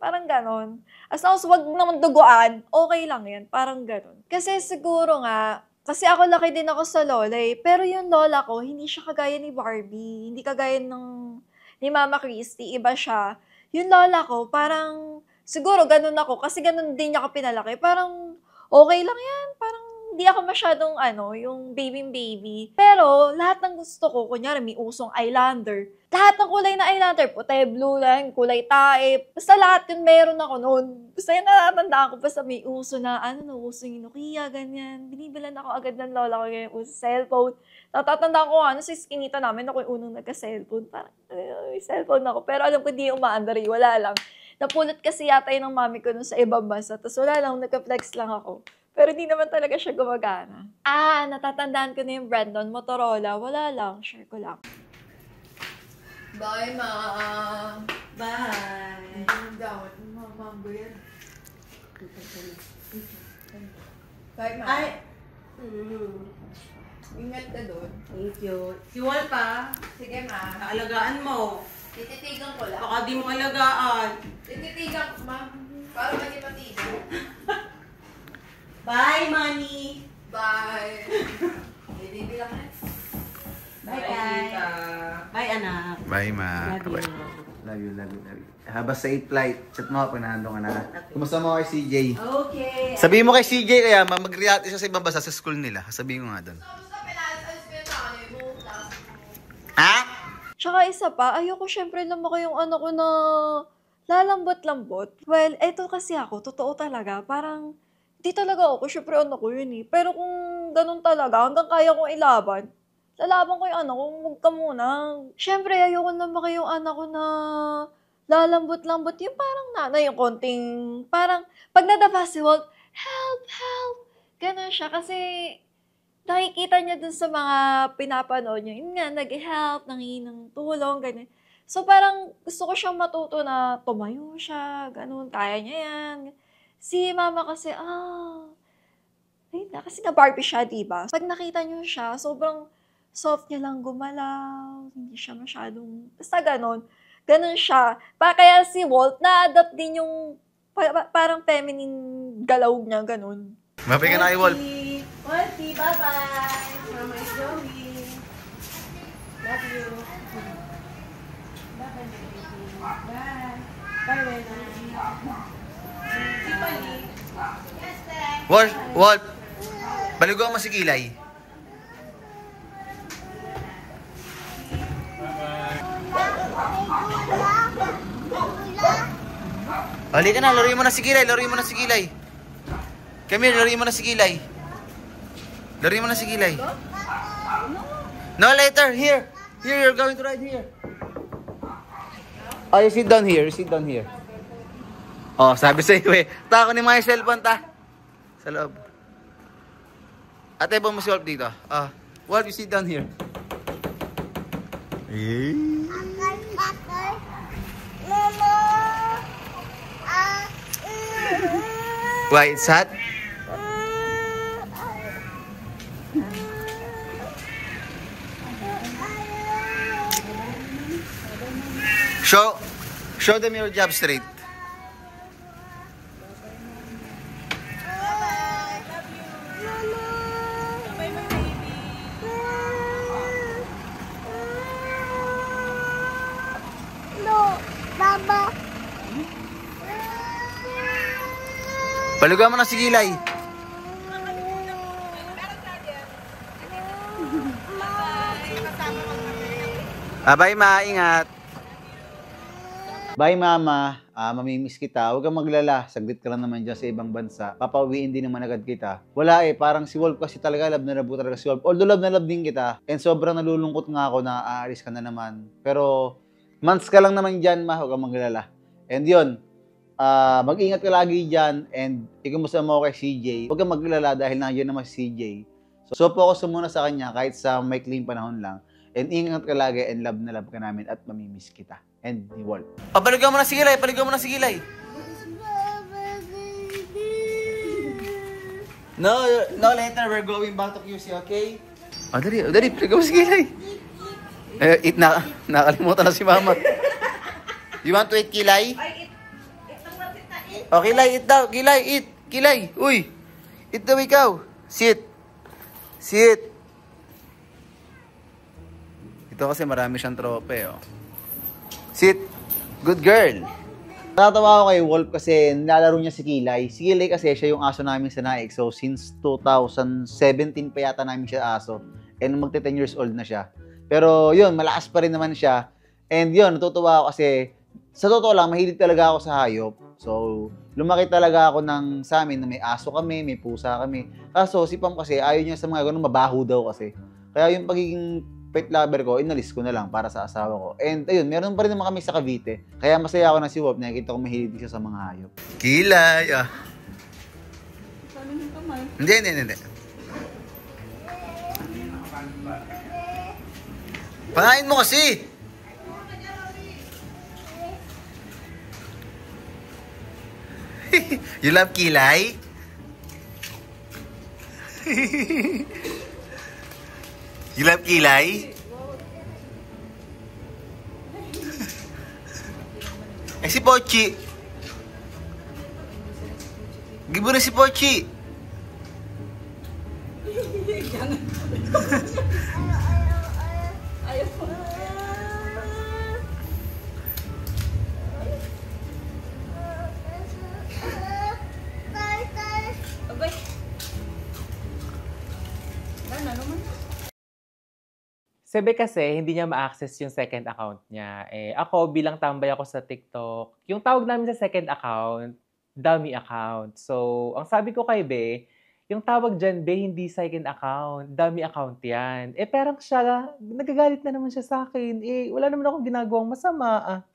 Parang ganon. As long as wag naman duguan, okay lang yan. Parang ganon. Kasi siguro nga, kasi ako laki din ako sa lola eh. Pero yung lola ko, hindi siya kagaya ni Barbie. Hindi kagaya ni Mama Christy. Iba siya. Yung lola ko, parang, siguro ganon ako. Kasi ganon din niya ako pinalaki. Parang, okay lang yan. Parang, hindi ako masyadong, yung baby. Pero, lahat ng gusto ko, kunyari, may usong eyeliner. Lahat ng kulay na eyeliner, puti, blue lang, kulay tae. Basta lahat yun meron ako noon. Basta yun natatandaan ko, basta may uso na, uso yung Nokia, ganyan. Binibilan ako agad ng lola ko yung uso cellphone. Natatandaan ko, sa iskinita namin, ako yung unang nagka-cellphone. Parang, may cellphone ako. Pero alam ko, hindi umaandar, wala lang. Napulot kasi yata yun ng mami ko nun sa ibang bansa. Tapos wala lang, nagka-flex lang ako. Pero di naman talaga siya gumagana. Natatandaan ko na yung Brandon Motorola. Wala lang, share ko lang. Bye, Ma. Bye. Gawat mo, Mama, yan. Bye, Ma. Ay. Ingat ka doon. Thank you. Si Walpa. Sige, Ma. Naalagaan mo. Tititigan ko lang. Baka di mo alagaan. Tititigan ko, Ma. Para maging matigan. Bye, Manny. Bye. Bibilang na. Bye, Tita. Bye, anak. Bye, Ma. Love you. Love you. Have a safe flight. Chat mo ako, pinahando ka na. Kumusta mo kay CJ? Okay. Sabihin mo kay CJ kaya, mag-reality siya sa ibang bansa sa school nila. Sabihin mo nga doon. Ha? Tsaka isa pa, ayoko syempre lumaki yung anak ko na lalambot-lambot. Well, eto kasi ako, totoo talaga. Parang, di talaga ako, syempre anak ko yun eh. Pero kung ganun talaga, hanggang kaya kong ilaban, lalaban ko yung anak ko, huwag ka muna. Syempre, ayoko lumaki yung anak ko na lalambot-lambot. Yung parang nanay, yung konting, parang, pag nadapa si Walt, help! Ganun siya, kasi nakikita niya dun sa mga pinapanood niya, yun nga, nag-help, nangihingi ng tulong, ganyan. So, parang gusto ko siyang matuto na tumayo siya, ganun, kaya niya yan. Si Mama kasi, kasi na-Barbie siya, diba? Pag nakita niyo siya, sobrang soft niya lang gumalaw, hindi siya masyadong, basta ganun. Ganun siya. Kaya si Walt, na-adapt din yung parang feminine galaw niya, ganun. Mapi ka na kay Walt. Walty, bye-bye. Mama is going. Love you. Bye-bye, baby. Bye. Bye, Wena. Si Pali. Walt, baliguan mo si Kilay. Halika na, laruin mo na si Kilay. Come here, laruin mo na si Kilay. No, later. Here, you're going to ride here. Oh, you sit down here. Oh, sabi sa iyo eh. Tako ni mga cellphone ta. Sa loob. Ate, mo si Wolf dito. Wolf, you sit down here. Why, it's hot? Show them your job straight. Palugan mo na si Kilay. Bye, Ma. Ingat. Bye, Mama. Mamimiss kita. Huwag kang maglala. Saglit ka lang naman dyan sa ibang bansa. Papauwiin din naman agad kita. Wala eh. Parang si Wolf kasi talaga. Love na love po talaga si Wolf. Although love na love din kita. And sobrang nalulungkot nga ako na aalis ka na naman. Pero months ka lang naman dyan, Ma. Huwag kang maglala. And yun. Mag-ingat ka lagi dyan and ikumusta mo kay CJ. Huwag kang mag-alala dahil nandiyan naman si CJ. So focus mo muna sa kanya kahit sa maikling panahon lang. And ingat ka lagi and love na love ka namin at mamimiss kita. And ni Wolf. Paligaw mo na si Gilay, paligaw mo na si Gilay. No, later we're going back to QC, okay? Dali, paligaw mo si Gilay. Nakalimutan na si Mama. You want to eat Gilay? Oh, Kilay, eat daw. Kilay, eat. Kilay, uy. Eat daw ikaw. Sit. Ito kasi marami siyang trope, oh. Sit. Good girl. Natatawa ako kay Wolf kasi nilalaro niya si Kilay. Si Kilay kasi siya yung aso namin sa Naik. So, since 2017 pa yata namin siya aso. And magte 10 years old na siya. Pero, yun, malakas pa rin naman siya. And yun, natutuwa ako kasi sa totoo lang, mahilig talaga ako sa hayop. So, lumaki talaga ako sa amin na may aso kami, may pusa kami. Kaso, si Pam kasi, ayaw niya sa mga ganun, mabaho daw kasi. Kaya yung pagiging pet lover ko, inalis ko na lang para sa asawa ko. And ayun, meron pa rin naman kami sa Cavite. Kaya masaya ako na si Wolf, nakikita ko mahilig siya sa mga hayop. Kilay, ah. Hindi. Pangain mo kasi! You love Kilay? You love Kilay? Si Pochi. Give mo na si Pochi. Sabi kasi, hindi niya ma-access yung second account niya. Ako, bilang tambay ako sa TikTok, yung tawag namin sa second account, dummy account. So, ang sabi ko kay Be, yung tawag dyan, Be, hindi second account, dummy account yan. Parang siya, nagagalit na naman siya sa akin. Wala naman akong ginagawang masama.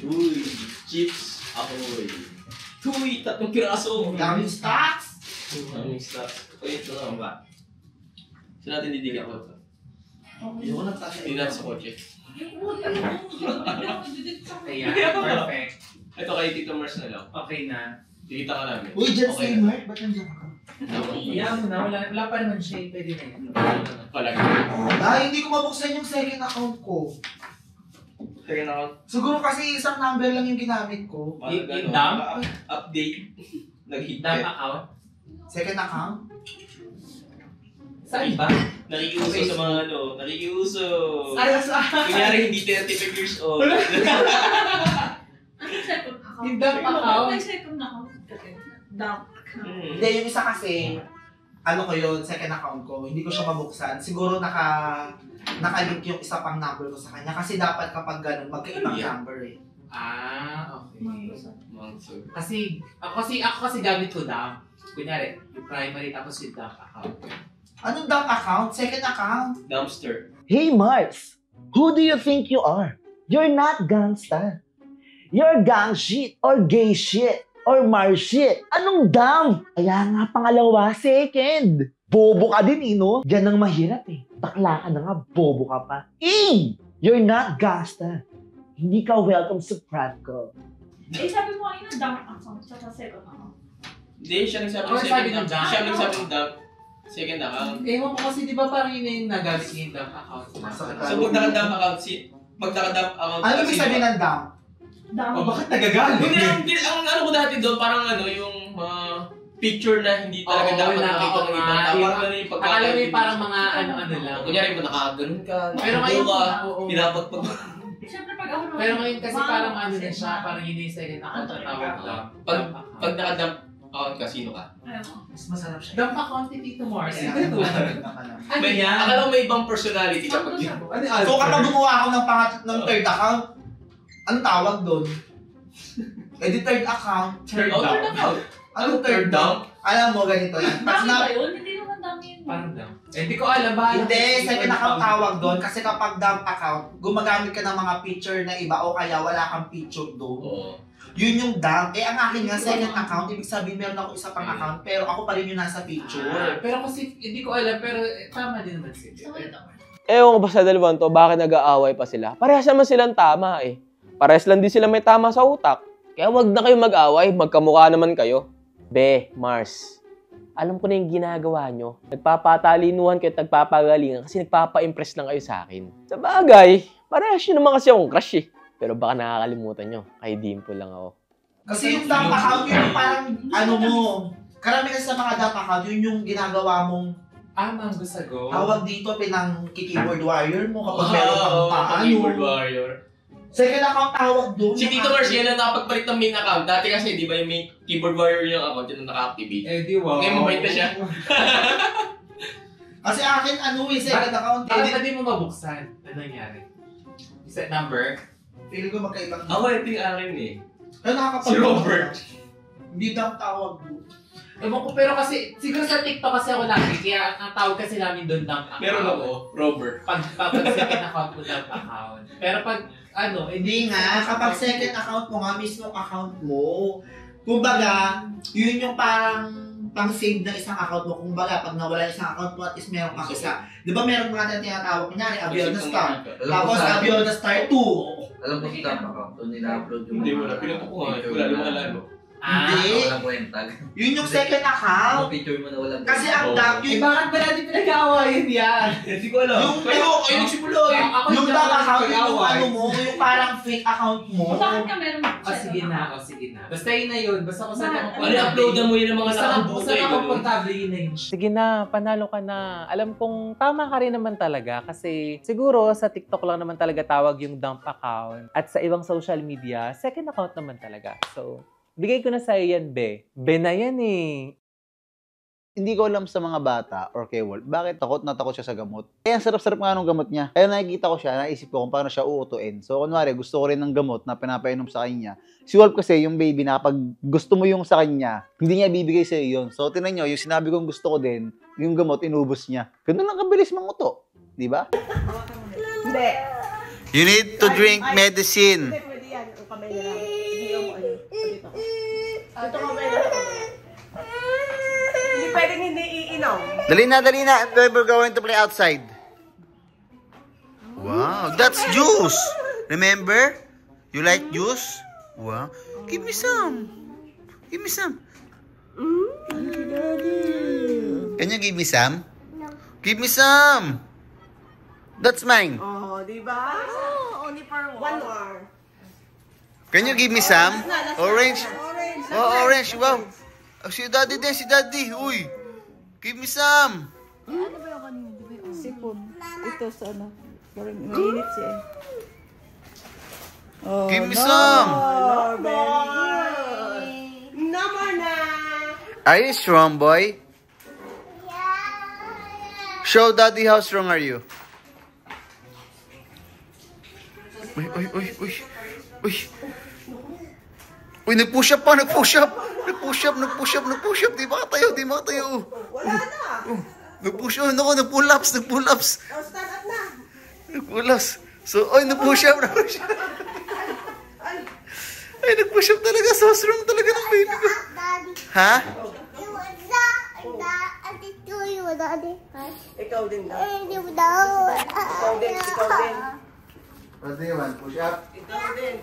Uy, chips, ahoy. Uy, 3 piraso. Daming stocks. Ito na ba? Saan natin didigan ko ito? Hindi natin sa kotse. Ayan, perfect. Ito kay Tito Mars na lang. Okay na. Dikita ka namin. Uy, dyan si Mark. Ba't nandiyan ka? Iyan mo na, wala pa naman siya. Pwede na yan. Hindi ko mabuksan yung second account ko. Second account? Siguro kasi isang number lang yung ginamit ko. Dump? Update. Nag-hit Dump account? Second account? Saan ba? Nakikiuso sa mga nakikiuso. Saan? Kunyari hindi 35 years old. Anong second account? Yung dump account? May second account. Dump account. Hindi, yung isa kasi, second account ko, hindi ko siya mabuksan. Siguro nakalink yung isa pang number ko sa kanya. Kasi dapat kapag ganun, magkaibang number eh. Okay. Kasi ako gamit ko dump. Kunyari, yung primary tapos yung dump account. Anong dump account? Second account? Dumpster. Hey Mars, who do you think you are? You're not gangsta. You're gang shit or gay shit or Mars shit. Anong dump? Kaya nga pangalawa, second. Bobo ka din, no? Diyan ang mahirap eh. Bakla ka na nga, bobo ka pa. You're not gangsta. Hindi ka welcome sa prank ko. Sabi mo kanina dump account sa second account. Hindi, siya nagsabi ng dump. Siya nagsabi ng dump. Second account. Ewan ko kasi di ba parang yun yung nagamit niya yung dump account. So pag naka-dump account, ano ibig sabihin ng dump? Bakit nagagalit? Hindi, ang ano ko dati doon, parang yung mga picture na hindi talaga dapat nakita ng ibang tao. Akala mo yung parang mga ano-ano lang. Kunyari mo nakaganon ka, pero ngayon pinapagpag. Siyempre pag ako pero ngayon kasi parang ano na siya, parang yun yung second account na tawag lang. Pag naka-dump account ka, sino ka? Mas masarap siya. Dump account ni Tito Mars. Ano yan? Akala mo may ibang personality kapag yun. So kapag gumawa ako ng third account, anong tawag doon? The third account. Third account. Anong third dump? Alam mo, ganito yan. Dami ba yun? Hindi naman dump yun. Parang dump. Hindi ko alam ba? Hindi, second account tawag doon. Kasi kapag dump account, gumagamit ka ng mga picture na iba o kaya wala kang picture doon. Oo. Yun yung dump. Ang akin nga, second account, ibig sabihin meron ako isa pang account, pero ako pa rin yung nasa picture. Pero kasi hindi ko alam, pero tama din naman sila. Ewan ko ba sa dalawang to, bakit nag-aaway pa sila? Parehas naman silang tama eh. Parehas lang din sila may tama sa utak. Kaya wag na kayo mag-away, magkamukha naman kayo. Be, Mars, alam ko na yung ginagawa nyo. Nagpapatalinuhan kayo at nagpapagalingan kasi nagpapa-impress lang kayo sa akin. Sa bagay, parehas yun naman kasi akong crush eh. Pero baka nakakalimutan nyo, kay Dimple lang ako. Kasi yung dump account, yun yung parang, ano mo, karami kasi sa mga dump account, yun yung ginagawa mong Mang gusago. tawag dito, pinang-keyboard warrior mo kapag meron kang paano. Keyboard warrior. Second account tawag doon. Si Tito Mars, yan ang nakapagpalit ng main account. Dati kasi, di ba yung main keyboard warrior yung account, yun ang naka-activate. Eh, di wow. Ngayon, mabait na siya. Kasi akin, second account. Bakit hindi mo mabuksan? Ano nangyari? Set number? Feeling ko magkaibang. Ako, ito yung akin eh. Ano nakakapag- Si Robert. Hindi dump tawag doon. Ewan ko, pero kasi, siguro sa TikTok kasi ako lagi, kaya ang tawag kasi namin doon dump account. Meron ako, Robert. Pag second account mo dump account. Pero pag, hindi nga, kapag second account mo nga, mismo account mo. Kumbaga, yun yung parang pang-save ng isang account mo. Kumbaga, pag nawala yung isang account mo, at least meron kang isa. Di ba meron mga natin tinatawag, kunyari, Abiona Star. Tapos Abiona Star 2. Alam ko sa dump account, doon nila-upload yung Hindi mo na, pinuto ko nga. Wala naman alalo. Hindi. Walang kwenta. Yun yung second account. Yung picture mo na walang Kasi ang dump yun. bakit ba natin pinag-aawayan yan? Hindi ko alam. Yung Kayo nagsimula eh. yung dump account, yung ano mo, yung parang fake account mo. Bakit ka meron? Sige na. Basta yun na yun. Basta kung saan ako uploadan mo yun ng mga nakabuto saan eh. ako komportable yun na yun. Sige na, panalo ka na. Alam kong tama ka rin naman talaga kasi siguro sa TikTok lang naman talaga tawag yung dump account at sa ibang social media, second account naman talaga. So, bigay ko na sa'yo yan, Be. Be na yan eh. Hindi ko alam sa mga bata or kay Walt, bakit takot na takot siya sa gamot. Kaya ang sarap-sarap nga nung gamot niya. Kaya nakikita ko siya, naisip ko kung paano siya uutuin. So, kunwari, gusto ko rin ng gamot na pinapainom sa kanya. Si Walt kasi, yung baby na kapag gusto mo yung sa kanya, hindi niya bibigay sa'yo yun. So, tinan nyo, yung sinabi kong gusto ko din, yung gamot, inubos niya. Ganun lang kabilis manguto. Di ba? Hindi. You need to drink medicine. Pwede yan. Ang kamay na lang. Hindi mo ano. Ito kamay na lang. Hindi pwedeng hindi iinom. Dali na. We're going to play outside. Wow, that's juice. Remember? You like juice? Wow. Give me some. Can you give me some? No. Give me some. That's mine. Oh, di ba? Oh, only for one more. Can you give me some? Orange. Oh, orange. Wow. Si daddy din, Uy. Give me some. Ano ba yung kanina? Sipon. Ito sa ano. Parang mainit siya eh. Oh, Give me some. Oh, very good. No more na. Are you strong, boy? Show daddy how strong are you. Uy, nag-push up pa. Nag-push up. Di ba tayo? Wala na. Nag-push up. Nag-pull ups. Oh, stand up na. Nag-pull ups. So, nag-push up. Ay, nag-push up talaga. So strong talaga ng baby ko. Ha? Ikaw din daw. Ikaw din. What do you want? Push up? Ikaw din.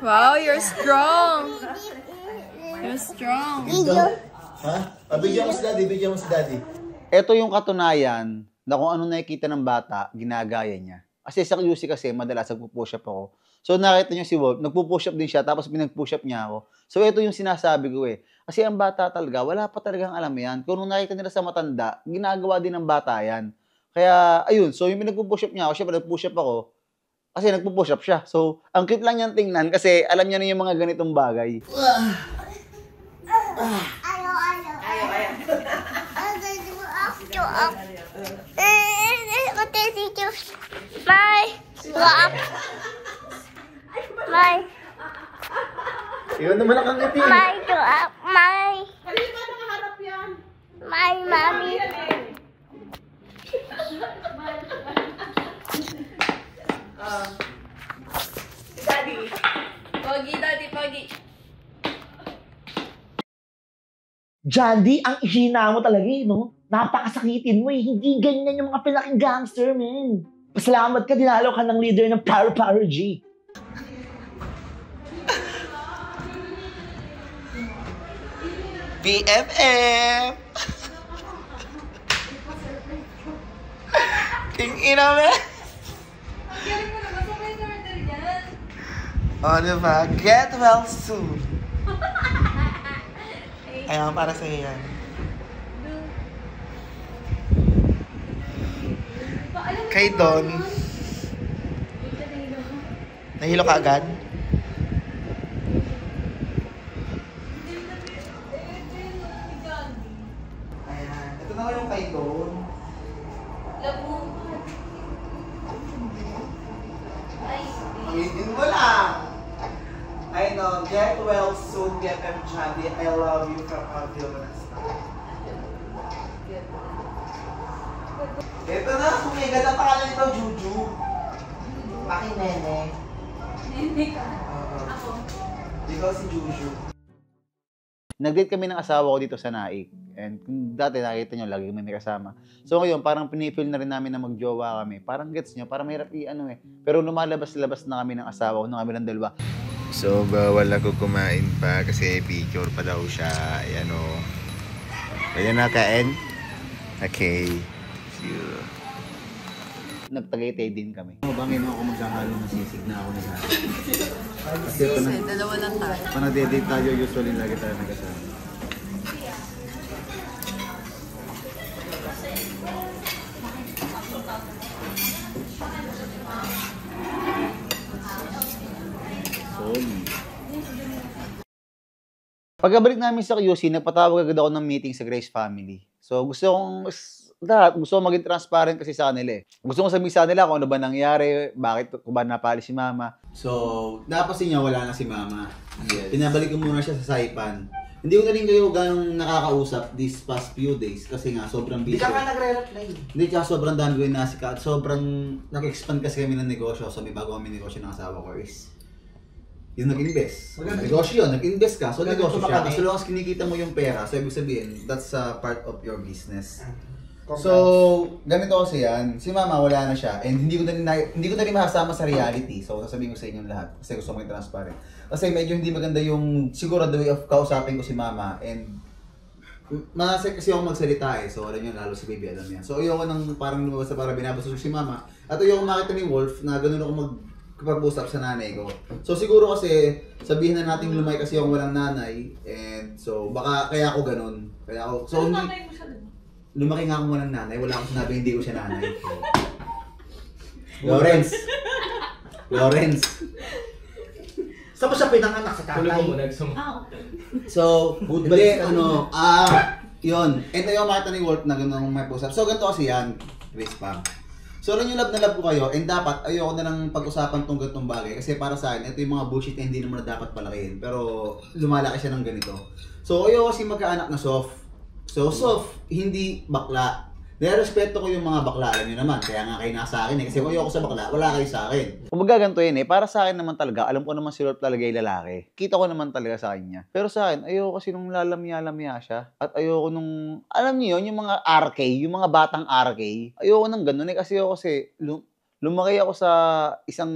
Wow, you're strong. You're strong. Ha? Bigyan mo si daddy. Ito yung katunayan na kung ano nakikita ng bata, ginagaya niya. Kasi sa QC kasi, madalas nagpo-push up ako. So nakita niyo si Wolf, nagpo-push up din siya, tapos pinag-push up niya ako. So ito yung sinasabi ko eh. Kasi ang bata talaga, wala pa talagang alam yan. Kung nung nakita nila sa matanda, ginagawa din ng bata yan. Kaya, ayun, so yung pinag-push up niya ako, syempre nag-push up ako, kasi nagpo-push up siya. So, ang cute lang niyang tingnan kasi alam niya na yung mga ganitong bagay. Bye. Go up. Bye. Ikaw naman ang ngiti. My God, my. Kanina ba nakaharap yan? My mommy. Daddy. Pogi, Daddy, Pogi. Jandy, ang ihina mo talaga eh, no? Napakasakitin mo eh. Hindi ganyan yung mga pinaking gangster, man. Pasalamat ka, dinalo ka ng leader ng Power G. BFF! King ina mo! O, diba? Get well soon. Ayan, para sa'yo yan. Kay Don. Nahilo ka agad? Ayan. Ito na yung kay Don. Pag-ibig mo lang. I know. Get well soon, BFF Jandy. I love you from Philippines. Ito na, sumigat ang pangalan nito, Juju. Aking nene. Nene ka? Ako. Ikaw si Juju. Nag-date kami ng asawa ko dito sa Naik. And kung dati nakita nyo, lagi kami may kasama. So ngayon, parang pinipil na rin namin na magjowa kami. Parang gets nyo, parang mahirap i-ano eh. Pero lumalabas-labas na kami ng asawa ko, nung kami ng dalawa. So, bawal ako kumain pa kasi picture pa daw siya. Ayan o. Pwede na kain? Okay. See you. Nagtagaytay din kami. Bangin ako maghahalo ng sisig na ako naghahanap. Kasi Dalawa lang tayo. Pag nagde-date tayo, usually lagi tayo nagkasama. Pagkabalik namin sa QC, nagpatawag agad ako ng meeting sa Grace Family. So gusto kong maging transparent kasi sa kanila eh. Gusto kong sabihin sa kanila kung ano ba nangyari, bakit kung ba napali si Mama. So, napasin niya wala na si Mama. Yes. Pinabalik ko muna siya sa Saipan. Hindi ko na rin kayo ganong nakakausap these past few days kasi nga sobrang busy. Hindi ka nga nagre-reply. Hindi ka sobrang dami ko yung nasikat. Sobrang nag-expand kasi kami ng negosyo. So may bago kami negosyo ng asawa ko is yung nag-invest. Negosyo yun, nag-invest ka. So negosyo siya. As long as kinikita mo yung pera, so ibig sabihin, that's part of your business. So, ganito kasi yan. Si Mama wala na siya and hindi ko na rin mahasama sa reality. So, sasabihin ko sa inyo lahat kasi gusto ko yung transparent. Kasi medyo hindi maganda yung siguro the way of kausapin ko si Mama and masasay kasi ako magsalita eh. So, alam nyo, lalo si baby, alam yan. So, ayoko nang parang lumabas na parang binabastos si Mama. At ayoko makita ni Wolf na ganun ako magpag-usap sa nanay ko. So, siguro kasi sabihin na natin lumay kasi ako walang nanay and so, baka kaya ako ganun. Kaya ako, so hindi... Lumaki nga ako ng nanay, wala akong sinabi hindi ko siya nanay. Lawrence! Saan mo siya pinanganak sa tatay? Tulog mo muna, gusto mo. Okay. So, hindi, yun. And ayaw makita ni Wolf na gano'n may pusap. So, ganito kasi yan, Grace Pam. So, alam nyo, love na love ko kayo, and dapat ayoko na lang pag-usapan tong ganitong bagay. Kasi para sa akin, ito yung mga bullshit na hindi naman na dapat palakihin. Pero, lumalaki siya ng ganito. So, ayoko kasi magkaanak na soft. So, hindi bakla. Nirespeto ko yung mga bakla, alam nyo naman. Kaya nga kayo nasa akin eh. Kasi kung ayoko sa bakla, wala kayo sa akin. Kung magaganto yun eh, para sa akin naman talaga, alam ko naman si Rolf talaga yung lalaki. Kita ko naman talaga sa kanya. Pero sa akin, ayoko kasi nung lalamya-lamya siya. At ayoko nung, alam niyo yun, yung mga RK, yung mga batang RK. Ayoko nang ganun eh. Kasi lumaki ako sa isang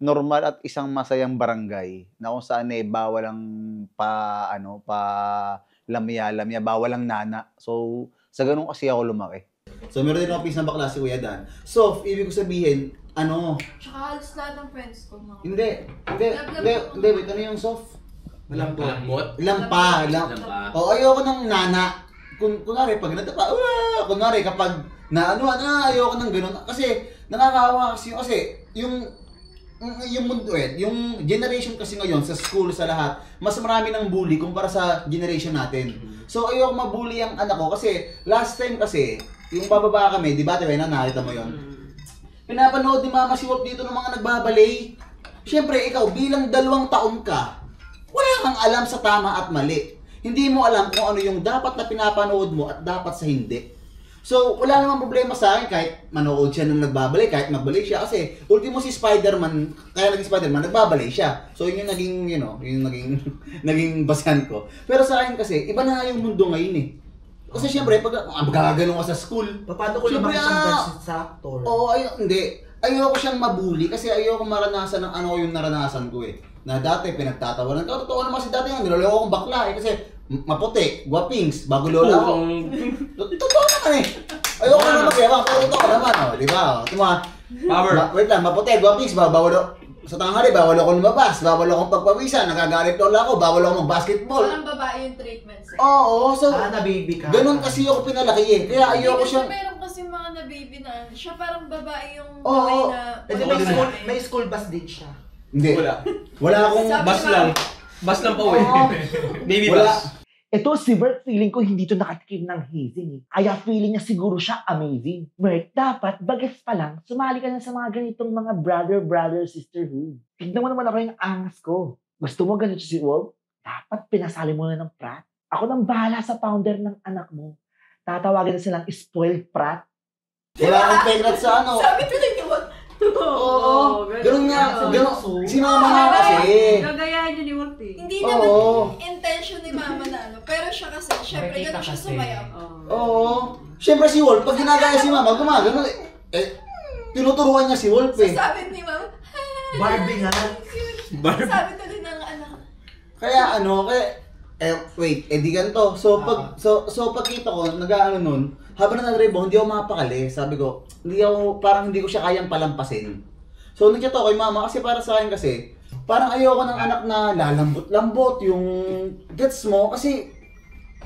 normal at isang masayang barangay na kung saan eh, bawal ang lamya-lamya, bawal ang nana. So, sa ganun kasi ako lumaki. So, meron din ako piece na bakla si Kuya Dan. So, ibig ko sabihin, Tsaka halos lahat ng friends ko. Hindi, wait, ano yung soft? Lamot? Lampa. O, ayoko ng nana. Kunwari, pag natapa, kunwari, kapag ayoko ng ganun. Kasi, nakakawa kasi yung mundo yung generation kasi ngayon sa school sa lahat, mas marami ng bully kumpara sa generation natin. So ayoko mabully ang anak ko kasi last time kasi yung bababa kami, di ba? Nakita mo yon. Pinapanood ni Mama si Wolf dito ng mga nagbabalay. Siyempre ikaw bilang 2 taon ka, wala kang alam sa tama at mali. Hindi mo alam kung ano yung dapat na pinapanood mo at dapat sa hindi. So, wala namang problema sa akin kahit manood siya nung nagbabalik, kahit magbalik siya. Kasi, ultimo si Spider-Man, kaya naging Spider-Man, nagbabalik siya. So, yun yung naging, naging basehan ko. Pero sa akin kasi, iba na yung mundo ngayon eh. Kasi syempre, pag gagaganong ka sa school, paano ko naman siyang versus sa actor? Oo, hindi. Ayoko siyang mabuli kasi ayoko maranasan ng ano yung naranasan ko eh. Na dati pinagtatawanan ko. Totoo naman si dati nga, niloloko akong bakla eh. Kasi maputi, guwapings, bago lola ako. Totoo naman eh. Ayoko na magyabang, pero totoo naman, di ba? Power. Wait lang, maputi, guwapings, bawal sa tanghali, bawal ako lumabas, bawal akong pagpawisan, nagagalit lola ako, bawal ako mag-basketball. Walang babae yung treatment sa'yo. Oo, so, na-baby ka. ganun kasi ako pinalaki eh. Kaya ayoko siyang... Meron kasi mga na-baby na, siya parang babae yung Oo. May school bus din siya. Hindi. Wala akong... Bus lang. Bus lang pa uwi. Baby bus. Ito si Merc, feeling ko hindi to nakatikim ng hazing eh. Kaya feeling niya siguro siya amazing. Merc, dapat bagets pa lang, sumali ka na sa mga ganitong mga brother, sisterhood. Tignan mo naman ako yung angas ko. Gusto mo ganito si Wolf? Dapat pinasali mo na ng prat. Ako nang bahala sa founder ng anak mo. Tatawagan na silang spoiled prat. Wala akong pegrat sa ano. Sabi ko din naman. Totoo. Oo. Ganun nga. Sinama nga kasi. Gagayahin niya ni Wolf eh. Hindi naman intention ni mama na ano. Pero siya kasi, syempre ganun siya sumayaw. Oo. Syempre si Wolf, pag ginagaya si mama, gumagano eh. Tinuturuan niya si Wolf eh. Sabi ni mama, Barbie nga. sabi ko din ng anak. Kaya wait, di ganito. So pagkita ko, nag-aano nun, habang nag-rebo, hindi ako mapakali. Sabi ko, parang hindi ko siya kayang palampasin. So nag-chat ako kay mama kasi para sa akin kasi, parang ayoko ng anak na lalambot-lambot yung gets mo. Kasi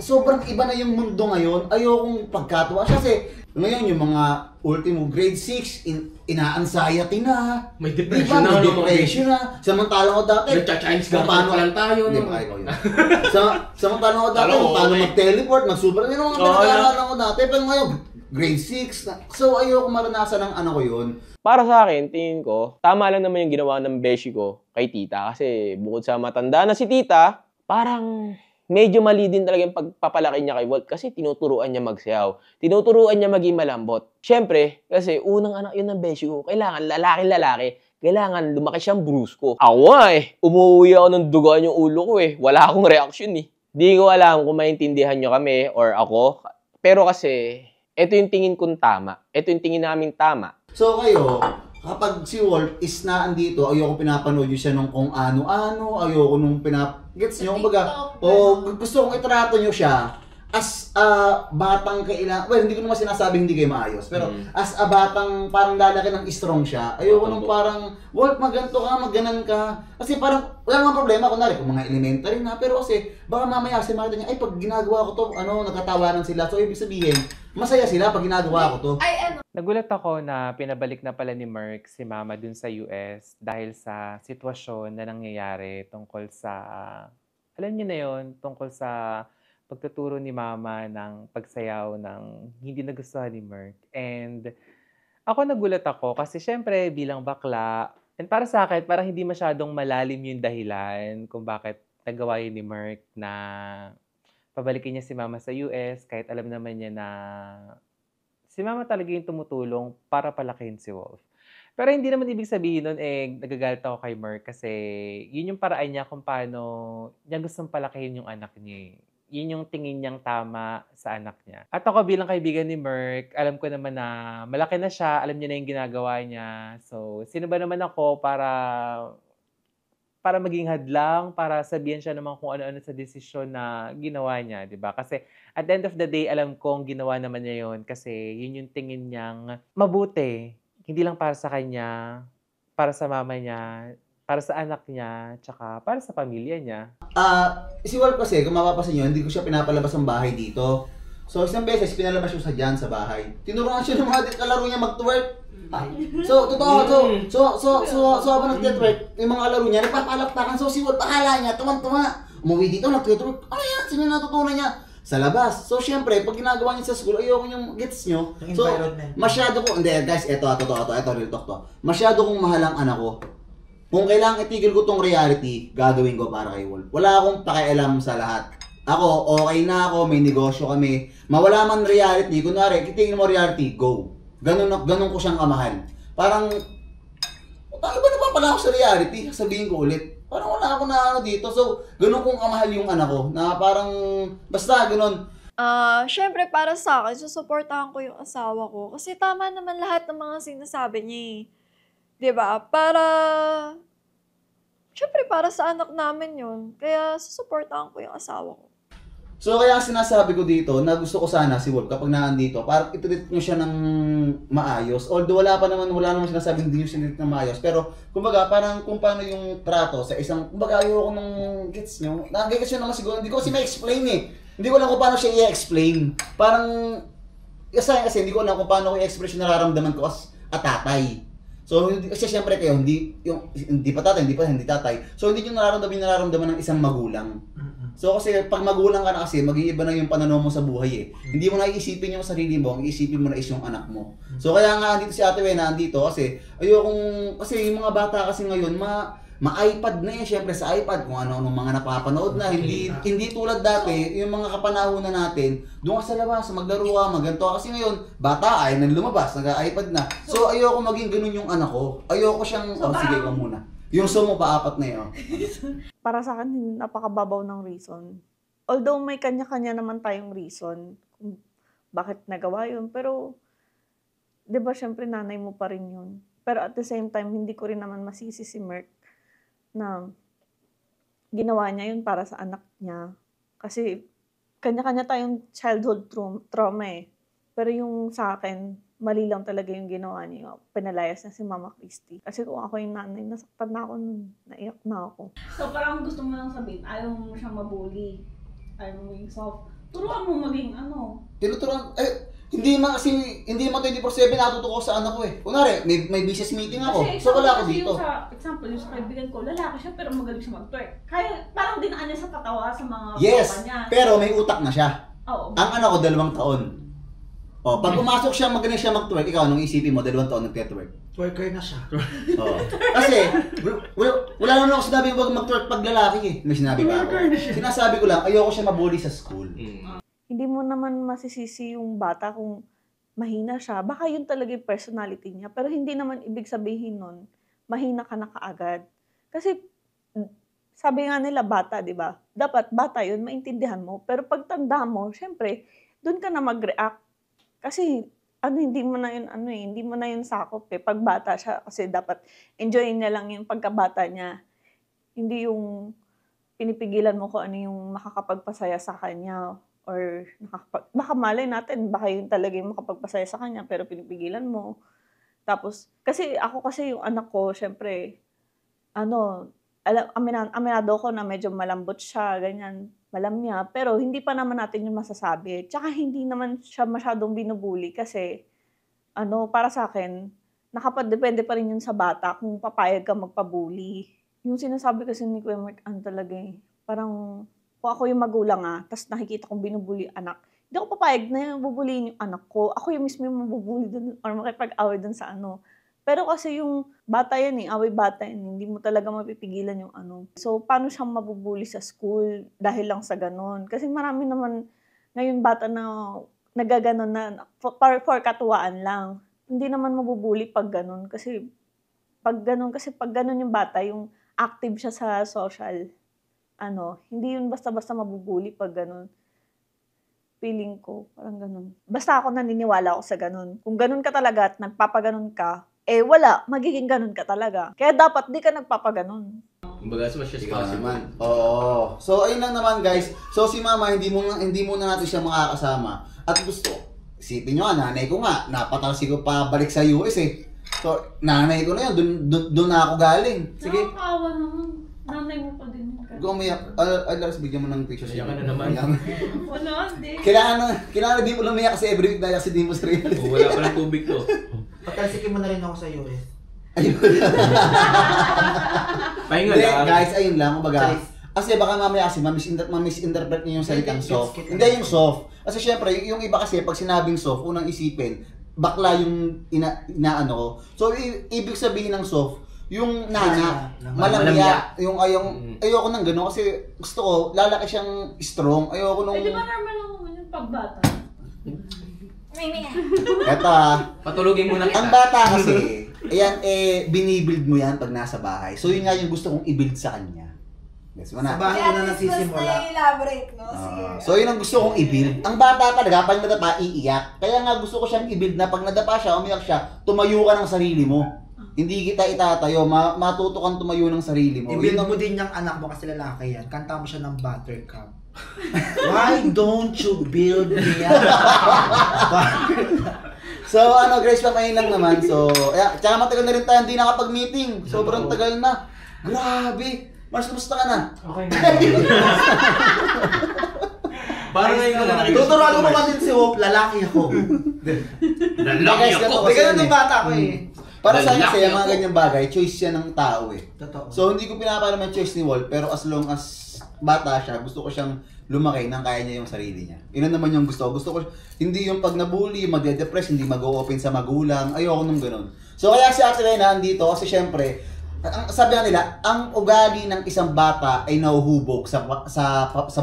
sobrang iba na yung mundo ngayon. Ayokong pagkatuwa siya kasi ngayon yung mga ultimo grade 6, ina-anxiety na. May depression na. May depression na. Samantalang ko dati. Nagcha-Chinese garden pa lang tayo. Hindi pa kayo yun. Samantalang ko dati, paano mag-teleport, mag-super. Yun ang mga pinag-aaralan ko dati. Pero ngayon, grade 6 na. So ayoko maranasan ng ano ko yun. Para sa akin, tingin ko, tama lang naman yung ginawa ng beshi ko kay tita. Kasi bukod sa matanda na si tita, parang medyo mali din talaga yung pagpapalaki niya kay Wolf kasi tinuturuan niya magsayaw. Tinuturuan niya maging malambot. Siyempre, kasi unang anak yun ng beshi ko, kailangan lalaki-lalaki. Kailangan lumaki siyang brusko. Ako umuwi ako ng dugaan yung ulo ko eh. Wala akong reaction eh. Di ko alam kung maintindihan nyo kami or ako. Pero kasi, ito yung tingin kong tama. Ito yung tingin naming tama. So kayo, kapag si Wolf is na andito, ayoko pinapanood yun siya nung kung ano-ano, ayoko nung gets nyo, kumbaga, gusto kong itrato nyo siya as batang hindi ko naman sinasabing hindi kayo maayos, pero as a batang parang lalaki ng strong siya, ayoko nung parang, Wolf, maganto ka, magganan ka, kasi parang, wala namang problema, kunwari, kung mga elementary na, pero kasi, baka mamaya kasi makita niya, ay, pag ginagawa ko to, nagkatawanan sila, so ibig sabihin, masaya sila pag ginagawa ko to. Nagulat ako na pinabalik na pala ni Merc si Mama dun sa US dahil sa sitwasyon na nangyayari tungkol sa, alam niyo na yun, tungkol sa pagtuturo ni Mama ng pagsayaw ng hindi nagustuhan ni Merc. And ako nagulat ako kasi syempre bilang bakla, and para sa akin, parang hindi masyadong malalim yung dahilan kung bakit nagawa yun ni Merc na pabalikin niya si Mama sa US kahit alam naman niya na si Mama talaga yung tumutulong para palakihin si Wolf. Pero hindi naman ibig sabihin nun, nagagalit ako kay Merc kasi yun yung paraan niya kung paano niya gustong palakihin yung anak niya. Yun yung tingin niyang tama sa anak niya. At ako bilang kaibigan ni Merc, alam ko naman na malaki na siya, alam niya na yung ginagawa niya. So, sino ba naman ako para maging hadlang, para sabihan siya naman kung ano-ano sa desisyon na ginawa niya, di ba? Kasi at the end of the day, alam kong ginawa naman niya yun kasi yun yung tingin niyang mabuti. Hindi lang para sa kanya, para sa mama niya, para sa anak niya, tsaka para sa pamilya niya. Si Wolf kasi, kung mapapasin nyo, hindi ko siya pinapalabas ng bahay dito. So, isang beses, pinalabas siya sa bahay. Tinuruan siya ng mga kalaro niya mag-twerk. So, totoo. So, habang nag-twerk, yung mga laro niya, nagpapalaktakan. So, si Wolf, akala niya, tuwang-tuwa. Umuwi dito, nag-twerk. Ano yan? Sino yung natutunan niya? Sa labas. So, syempre, pag ginagawa niya sa school, ayoko yung gets nyo. So, masyado ko, hindi, guys, ito, real talk to. Masyado kong mahal ang anak ko. Kung kailangan itigil ko tong reality, gagawin ko para kay Wolf. Wala akong pakialam sa lahat. Ako, okay na ako, may negosyo kami. Mawala man reality, kunwari, itigil mo reality, go. Ganun ko siyang kamahal. Parang, iba na ba pala ako sa reality? Sabihin ko ulit. Parang wala ako na ano dito. So, ganun kong kamahal yung anak ko. Na parang, basta ganun. Syempre para sa akin, susuportahan ko yung asawa ko. Kasi tama naman lahat ng mga sinasabi niya eh. 'Di ba? Syempre para sa anak namin yun. Kaya susuportahan ko yung asawa ko. So kaya sinasabi ko dito na gusto ko sana si Wolf kapag nandito, parang itreat nyo siya ng maayos. Although wala naman sinasabing hindi nyo sinitreat ng maayos. Pero kumbaga parang kung paano yung trato sa isang, kumbaga ayoko nung gets nyo. Nakagigets nyo naman siguro, hindi ko kasi ma-explain eh. Hindi ko alam kung paano siya i-explain. Parang, kasi hindi ko alam kung paano ko i-express yung nararamdaman ko as a tatay. So, kasi siyempre kayo, hindi pa tatay, hindi tatay. So, hindi nyo nararamdaman ng isang magulang. So, kasi pag magulang ka na kasi, mag-iiba na yung pananaw mo sa buhay eh. Hindi mo na iisipin yung sarili mo, ang iisipin mo na is yung anak mo. So, kaya nga andito si Ate Wena, andito kasi, kasi yung mga bata kasi ngayon, ma-iPad na eh, syempre sa iPad, kung ano-anong mga napapanood na, hindi tulad dati, yung mga kapanahonan natin, doon ka sa labas, maglaro ka, magganto ka, kasi ngayon, bata ay nang lumabas, nag-iPad na. So, ayoko maging ganun yung anak ko. Ayoko siyang, sige ka muna. Yung sumo pa-apat na yun. Para sa akin, napakababaw ng reason. Although may kanya-kanya naman tayong reason kung bakit nagawa yun, pero, di ba, syempre nanay mo pa rin yun. Pero at the same time, hindi ko rin naman masisi si Merk na ginawa niya yun para sa anak niya. Kasi kanya-kanya tayong childhood trauma eh. Pero yung sa akin, mali lang talaga yung ginawa niya. Pinalayas na si Mama Christy. Kasi kung ako yung nanay, nasaktan na ako nun. Naiyak na ako. So parang gusto mo lang sabihin, ayaw mo siyang mabully. Ayaw mo maging soft. Turuan mo maging ano. Tinuturuan, hindi man 24/7 natuto ko sa anak ko eh. Kunwari, may business meeting ako. Kasi, So wala ako dito. Yung sa example, yung sa kaibigan ko, lalaki siya pero magaling siya mag-twerk. Kaya parang dinaan niya sa katawa sa mga Yes, niya. pero may utak na siya. Oo. Ang anak ko 2 taon. O, pag pumasok siya, magaling siya mag-twerk, ikaw, anong isipin mo, 2 taon nag-twerk? Twerker na siya. Oo. Kasi, wala naman ako sinabi huwag mag-twerk pag lalaki eh. May sinabi ba ako? Sinasabi ko lang, ayoko siya mabully sa school. Hindi mo naman masisisi yung bata kung mahina siya. Baka yun talaga yung personality niya. Pero hindi naman ibig sabihin nun, mahina ka na kaagad. Kasi, sabi nga nila bata, di ba? Dapat bata yun, maintindihan mo. Pero pag tanda mo, syempre, dun ka na mag-react. Kasi, hindi mo na yun, hindi mo na yun sakop eh. Pag bata siya, kasi dapat enjoyin niya lang yung pagkabata niya. Hindi yung pinipigilan mo kung ano yung makakapagpasaya sa kanya. Or baka malay natin, baka yun talaga yung makapagpasaya sa kanya, pero pinipigilan mo. Tapos, kasi yung anak ko, syempre, aminado ko na medyo malambot siya, ganyan, malamya, pero hindi pa naman natin yung masasabi. Tsaka hindi naman siya masyadong binubuli kasi, para sa akin, depende pa rin yun sa bata kung papayag ka magpabuli. Yung sinasabi kasi ni Kuya Mark, talaga eh, parang, kung ako yung magulang tapos nakikita kong binubuli anak, hindi ako papayag na bubuliin yung anak ko. Ako yung mismo yung mabubuli dun or makipag-away dun sa Pero kasi yung bata yan away bata yan, hindi mo talaga mapipigilan yung So, paano siyang mabubuli sa school dahil lang sa ganon? Kasi marami naman ngayon bata na nagaganon na for katuwaan lang. Hindi naman mabubuli pag ganon. Kasi pag ganon yung bata, yung active siya sa social, hindi yun basta-basta mabubuli pag ganun. Feeling ko, parang ganun. Basta ako naniniwala ako sa ganun. Kung ganun ka talaga at nagpapaganon ka, wala, magiging ganun ka talaga. Kaya dapat di ka nagpapaganon. Kumbaga, as much as possible. Oo. So, ayun lang naman guys. So, si Mama, hindi muna natin siya makakasama. At gusto, isipin nyo nanay ko nga, napatalsi ko pa balik sa US eh. So, nanay ko na yun, doon na ako galing. Sige. Nakakaawa naman. Nanay mo pa din. Kung umiyak, Lars, bigyan mo ng picture siya. Iyak ka na naman. Wala, hindi. Kailangan di mo lang umiyak kasi every week dahil kasi di mo straight. Wala pa ng tubig to. Patalsikin mo na rin ako sa US. Ayun. Pahinga lang. Guys, ayun lang. Kumbaga, kasi baka mamaya kasi ma-misinterpret niyo yung salitang soft. Hindi yung soft. Kasi syempre, yung iba kasi pag sinabing soft, unang isipin, bakla yung inaano ko. So, ibig sabihin ng soft, Yung nana, malamya. Yung ayoko nang gano'n kasi gusto ko, lalaki siyang strong. Ayoko nung... Eh, di ba normal lang naman yung pagbata? Eto Patulugin muna kita. Ang bata kasi, ayan, binibuild mo yan pag nasa bahay. So yun nga yung gusto kong i-build sa kanya. Yes, mo na. Sa bahay ko na nasisimula. elaborate, no? So yun ang gusto kong i-build. Ang bata talaga, pag nadapa, iiyak. Kaya nga gusto ko siyang i-build na pag nadapa siya, umiyak siya, tumayo ka ng sarili mo. Hindi kita itatayo, matuto kang tumayo ng sarili mo. I-build mo din yung anak mo kasi lalaki yan. Kanta mo siya ng Buttercup. Why don't you build me up? So Grace, pamain lang naman. So, tsaka matagal na rin tayo hindi nakapag-meeting. Sobrang tagal na. Grabe. Mars, kumusta ka na? Okay na. Parang ngayon ko na nakikita. Tuturuan ko naman din si Hope, lalaki ako. Lalaki ako. Ganun ng bata ko eh. Para sa akin kasi, mga ganyang bagay, choice yan ng tao eh. Totoo. So, hindi ko pinapala yung choice ni Wolf, pero as long as bata siya, gusto ko siyang lumaki nang kaya niya yung sarili niya. Yun naman yung gusto ko. Gusto ko, hindi yung pag nabully, magde-depress, hindi mag-open sa magulang. Ayoko nung ganun. So, kaya si Ate Rena andito kasi syempre, sabi nga nila, ang ugali ng isang bata ay nahuhubog sa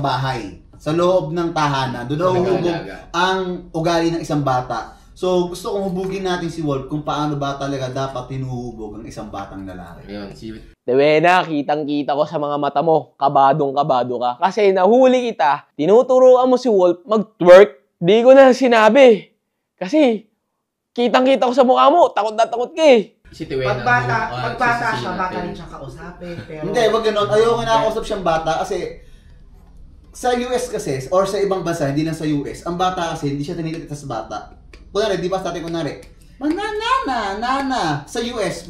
bahay. Sa loob ng tahanan. Doon nahuhubog ang ugali ng isang bata. So, gusto kong hubugin natin si Wolf kung paano ba talaga dapat tinuhubog ang isang batang lalaki. Ayun, Dewena, kitang-kita ko sa mga mata mo, kabadong-kabado ka. Kasi nahuli kita, tinuturuan mo si Wolf mag-twerk. Di ko na sinabi. Kasi, kitang-kita ko sa mukha mo, takot na takot ka eh. Si Dewena. Pagbata siya, bata rin siya kausapin. Pero... Hindi, wag ganun. Ayoko na nakausap siyang bata kasi sa US kasi, or sa ibang bansa, hindi lang sa US, ang bata kasi, hindi siya tinitigit sa bata. Kunwari, di ba sa atin kunwari, nana, sa US,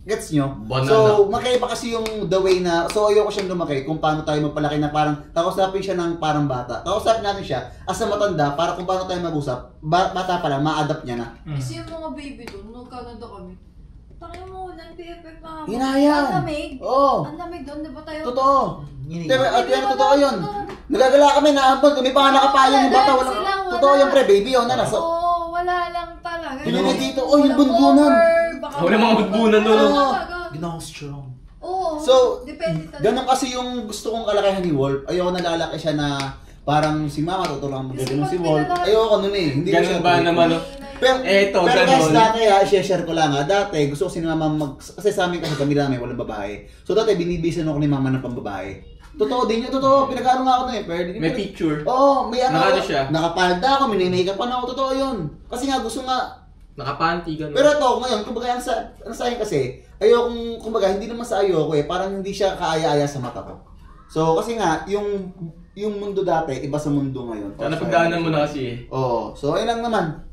gets nyo? Banana. So, makaiba kasi yung the way na, so ayoko siyang lumaki kung paano tayo magpalaki na parang, kausapin siya ng parang bata. Kausapin natin siya, as a matanda, para kung paano tayo mag-usap, bata pa lang, ma-adapt niya na. Kasi yung mga baby doon, nung Canada kami, tayo mo, BFF na ako. Hinayang. Ang lamig. Oo. Ang lamig doon, di ba tayo? Totoo. At yan, totoo yun. Nagagala kami na ampon, kami pa nga nakapayang yung bata. Totoo yung pre, baby, yun na. Oo, wala lang talaga. Tingnan na dito, yung bunbunan. Wala mga bunbunan doon. Ginawa strong. Oo, so, depende talaga. ganun kasi yung gusto kong kalakihan ni Wolf. Ayoko nalalaki siya na parang si mama, tuturuan mo gano'n si Wolf. Ayoko nun eh. Hindi ganun ba naman, no? Pero ganun. guys, dati i-share ko lang dati gusto ko si mama kasi sa amin kasi pamilya namin walang babae. So dati binibisan ako ni mama ng pambabae. Totoo din yun, totoo. Pinag-aaral nga ako nun eh. May picture. Oo, may Nakano siya? Nakapalda ako, mini-makeup ako, totoo yun. Kasi nga gusto nga. Nakapanty, gano'n. Pero ito, ngayon, kumbaga ang sa akin kasi, ayokong, kumbaga, hindi naman sa ayoko eh. Parang hindi siya kaaya-aya sa mata ko. So, kasi nga, yung mundo dati, iba sa mundo ngayon. Sana pagdaanan mo na kasi eh. Oo. So, ayun lang naman.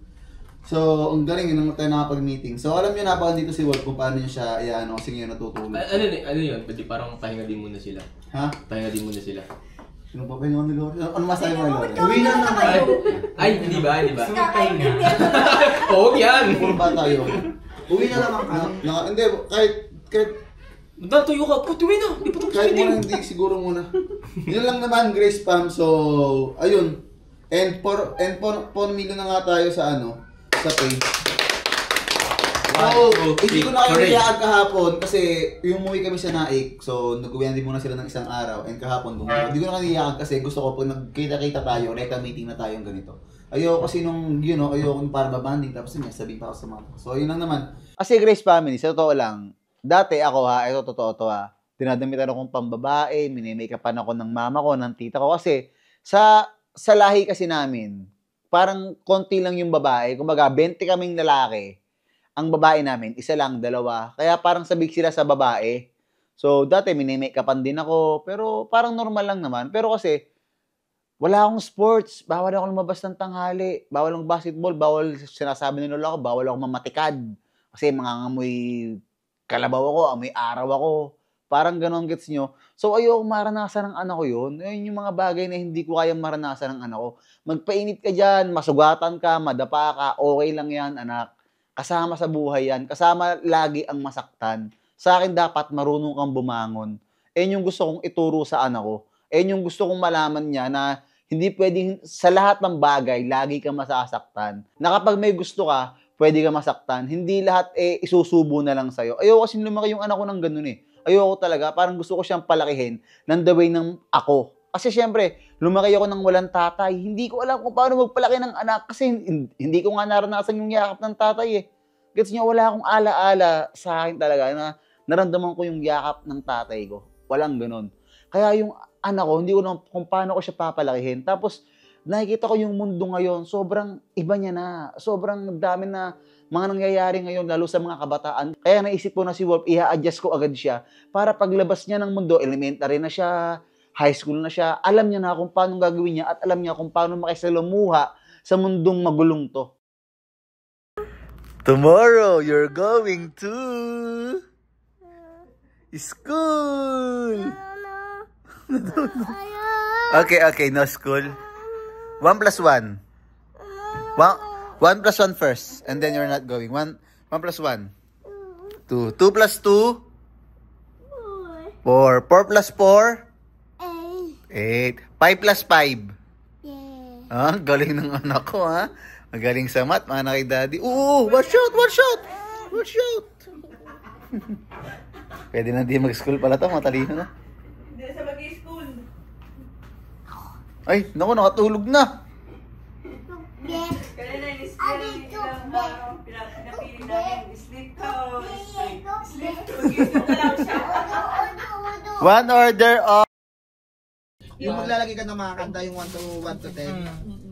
So, ang galing yun tayo nakapag-meeting. So, alam niyo na pa dito si Wolf kung paano niya siya, kasi ngayon natutulog. Ano yun? Pwede parang pahinga din muna sila. Ha? Pahinga din muna sila. Sino pa pahinga ni Lord? Ano masabi mo, Lord? Uwi na naman. Ay, hindi ba? Pahinga. Oo, yan. Puro ba tayo? Uwi na naman ka. Hindi, kahit Tuyo ka, uwi na. Hindi pa kahit muna hindi, siguro muna. Yun lang naman, Grace Pam. So, ayun. And 4 million na nga tayo sa sa page. Hindi ko na kayo niyakag kahapon kasi yung umuwi kami sa Naik. So, nag-uwian din muna sila ng isang araw. And kahapon, hindi ko na kayo niyakag kasi gusto ko pag nagkita-kita tayo, reta meeting na tayong ganito. Ayoko kasi ayoko para babanding tapos may sabihin pa ako sa mga. So, yun lang naman. Kasi Grace Family, sa totoo lang, dati ako ito totoo to dinadamitan akong pambabae, minimake-upan ako ng mama ko, ng tita ko kasi sa lahi kasi namin, parang konti lang yung babae. Kumbaga, 20 kaming lalaki. Ang babae namin, isa lang, 2. Kaya parang sabik sila sa babae. So, dati minimake-upan din ako. Pero parang normal lang naman. Pero kasi, wala akong sports. Bawal ako lumabas ng tanghali. Bawal ang basketball. Bawal, sinasabi nila ako, bawal ako mamatikad. Kasi mangangamoy kalabaw ako, amoy araw ako. Parang ganon gets nyo. So, ayoko maranasan ng anak ko yun. Ayun yung mga bagay na hindi ko kayang maranasan ng anak ko. Magpainit ka dyan, masugatan ka, madapa ka, okay lang yan, anak. Kasama sa buhay yan. Kasama lagi ang masaktan. Sa akin dapat marunong kang bumangon. Ayun yung gusto kong ituro sa anak ko. Ayun yung gusto kong malaman niya na hindi pwedeng sa lahat ng bagay, lagi kang masasaktan. Na kapag may gusto ka, pwede ka masaktan. Hindi lahat isusubo na lang sa'yo. Ayoko kasi lumaki yung anak ko ng ganun eh. Ayoko talaga. Parang gusto ko siyang palakihin ng the way ng ako. Kasi syempre, lumaki ako ng walang tatay. Hindi ko alam kung paano magpalaki ng anak kasi hindi ko nga naranasan yung yakap ng tatay eh. Gets niyo, wala akong ala-ala sa akin talaga na naramdaman ko yung yakap ng tatay ko. Walang ganun. Kaya yung anak ko, hindi ko alam kung paano ko siya papalakihin. Tapos, nakikita ko yung mundo ngayon, sobrang iba niya na. Sobrang dami na mga nangyayari ngayon, lalo sa mga kabataan. Kaya naisip ko na si Wolf, i-adjust ko agad siya para paglabas niya ng mundo, elementary na siya, high school na siya, alam niya na kung paano gagawin niya at alam niya kung paano makisalamuha sa mundong magulong to. Tomorrow, you're going to school. Okay, no school. 1 plus 1. 1 plus 1 first, and then you're not going. 1 plus 1. 2. 2 plus 2. 4. 4 plus 4. 8. 5 plus 5. Ah, galing ng anak ko, ha? Magaling sa math, mga kay daddy. Oo, watch out! Pwede na di mag-school pala to, matalino na. Hindi sa mag-school. Ay, naku, nakatulog na. Kanina yung sleep lang parang pinapili namin. Sleep to. Mag-sleep na lang siya. One order of... Yung maglalagay ka ng mga kanta, yung 1 to 10.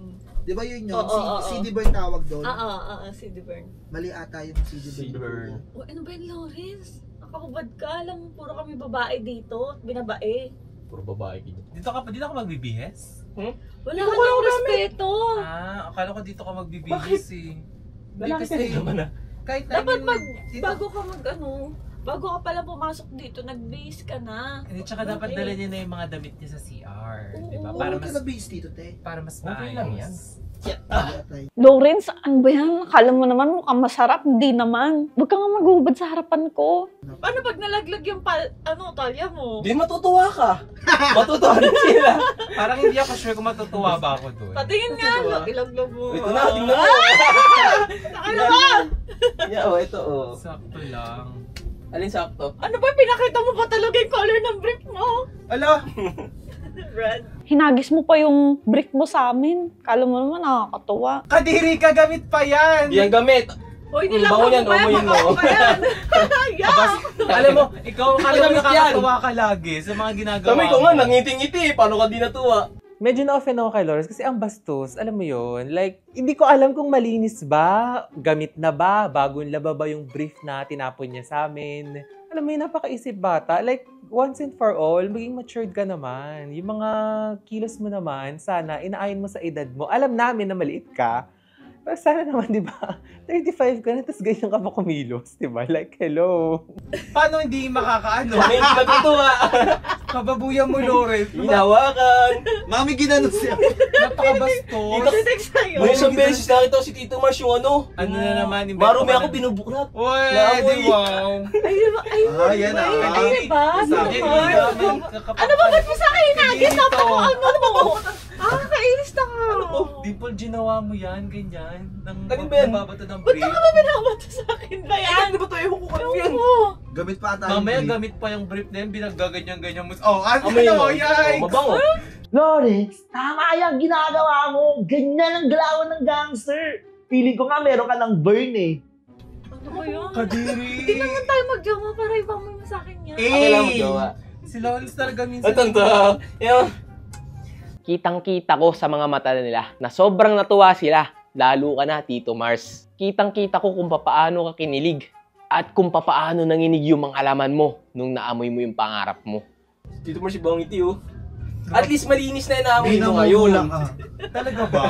Di ba yun yun? CD burn tawag doon? CD burn. Mali ata yung CD burn. Ano ba yun, Lawrence? Nakakubad ka. Alam mo, puro kami babae dito. Binabae. Puro babae dito. Dito ka magbibihis? Wala ka ng respeto. Akala ko dito ka magbibihis eh. Lalaki ka rin naman ah. Kahit dapat bago ka pala pumasok dito, nag-base ka na. Hindi, tsaka dapat dala niya na yung mga damit niya sa CR. Diba? Para mas base dito, te. Para mas okay lang yan. Lawrence, ano ba yan? Akala mo naman mukhang masarap. Hindi naman. Huwag ka nga magubad sa harapan ko. Paano pag nalaglag yung talya mo? Di matutuwa ka. Matutuwa rin sila. Parang hindi ako sure kung matutuwa ba ako doon. Patingin nga, ilaglag mo. Ito na, tingnan mo. Nakalaman! Ito oh. Sakto lang. Alin sakto? Ano ba, pinakita mo pa talaga yung color ng brick mo? Ala! Red. Hinagis mo pa yung brick mo sa amin. Kala mo naman nakakatuwa. Kadiri ka, gamit pa yan! Di yan gamit. Hoy, nilabang mo pa yan, mabango pa yan. Alam mo, ikaw kala mo nakakatuwa ka lagi sa mga ginagawa mo. Kami ko nga, nangiti-ngiti. Paano ka di natuwa? Medyo na-offend ako kay Lawrence kasi ang bastos, alam mo yun, like, hindi ko alam kung malinis ba, gamit na ba, bagong laba ba yung brief na tinapon niya sa amin. Alam mo yun, napakaisip bata. Like, once and for all, maging matured ka naman. Yung mga kilos mo naman, sana, inaayon mo sa edad mo. Alam namin na maliit ka, pero sana naman, di ba, 35 ka na, tapos ganyan ka pa kumilos, di ba? Like, hello. Paano hindi makakaano? Hindi matutuwa. Kababuyan mo, Lawrence. Hinawakan. Mami, ginano siya. Napakabastos. May isang beses nakita ko si Tito Mars yung ano. Ano na naman? Marumi ako binubuklat. Uy, wow. Yan na. Ano ba, ba't mo sa akin hinagis? Ano ba? Kakainis na ka. Ano po? Dimple, ginawa mo yan, ganyan. Kanin ba yan? Nababato ng Ba't brief. ka ba binabato sa akin ba yan? Di ba ito? Ewan ko kayo yan. Gamit pa ata Mamaya brief. gamit pa yung brief na yun, binaggaganyan-ganyan mo. Oh, ano Amoy mo? mo. Yikes! Mabango. Lawrence, tama yung ginagawa mo. Ganyan ang galawan ng gangster. Feeling ko nga meron ka ng burn eh. Ano ba yun? Kadiri. Hindi naman tayo magjawa para ibang mo sa akin yan. Kailangan magawa. Si Lawrence talaga minsan. Tanda. Yan. Kitang-kita ko sa mga mata nila na sobrang natuwa sila. Lalo ka na, Tito Mars. Kitang-kita ko kung papaano ka kinilig at kung papaano nanginig yung mga alaman mo nung naamoy mo yung pangarap mo. Tito Mars, ibang ngiti oh. At least malinis na yung naamoy mo ngayon. Talaga ba?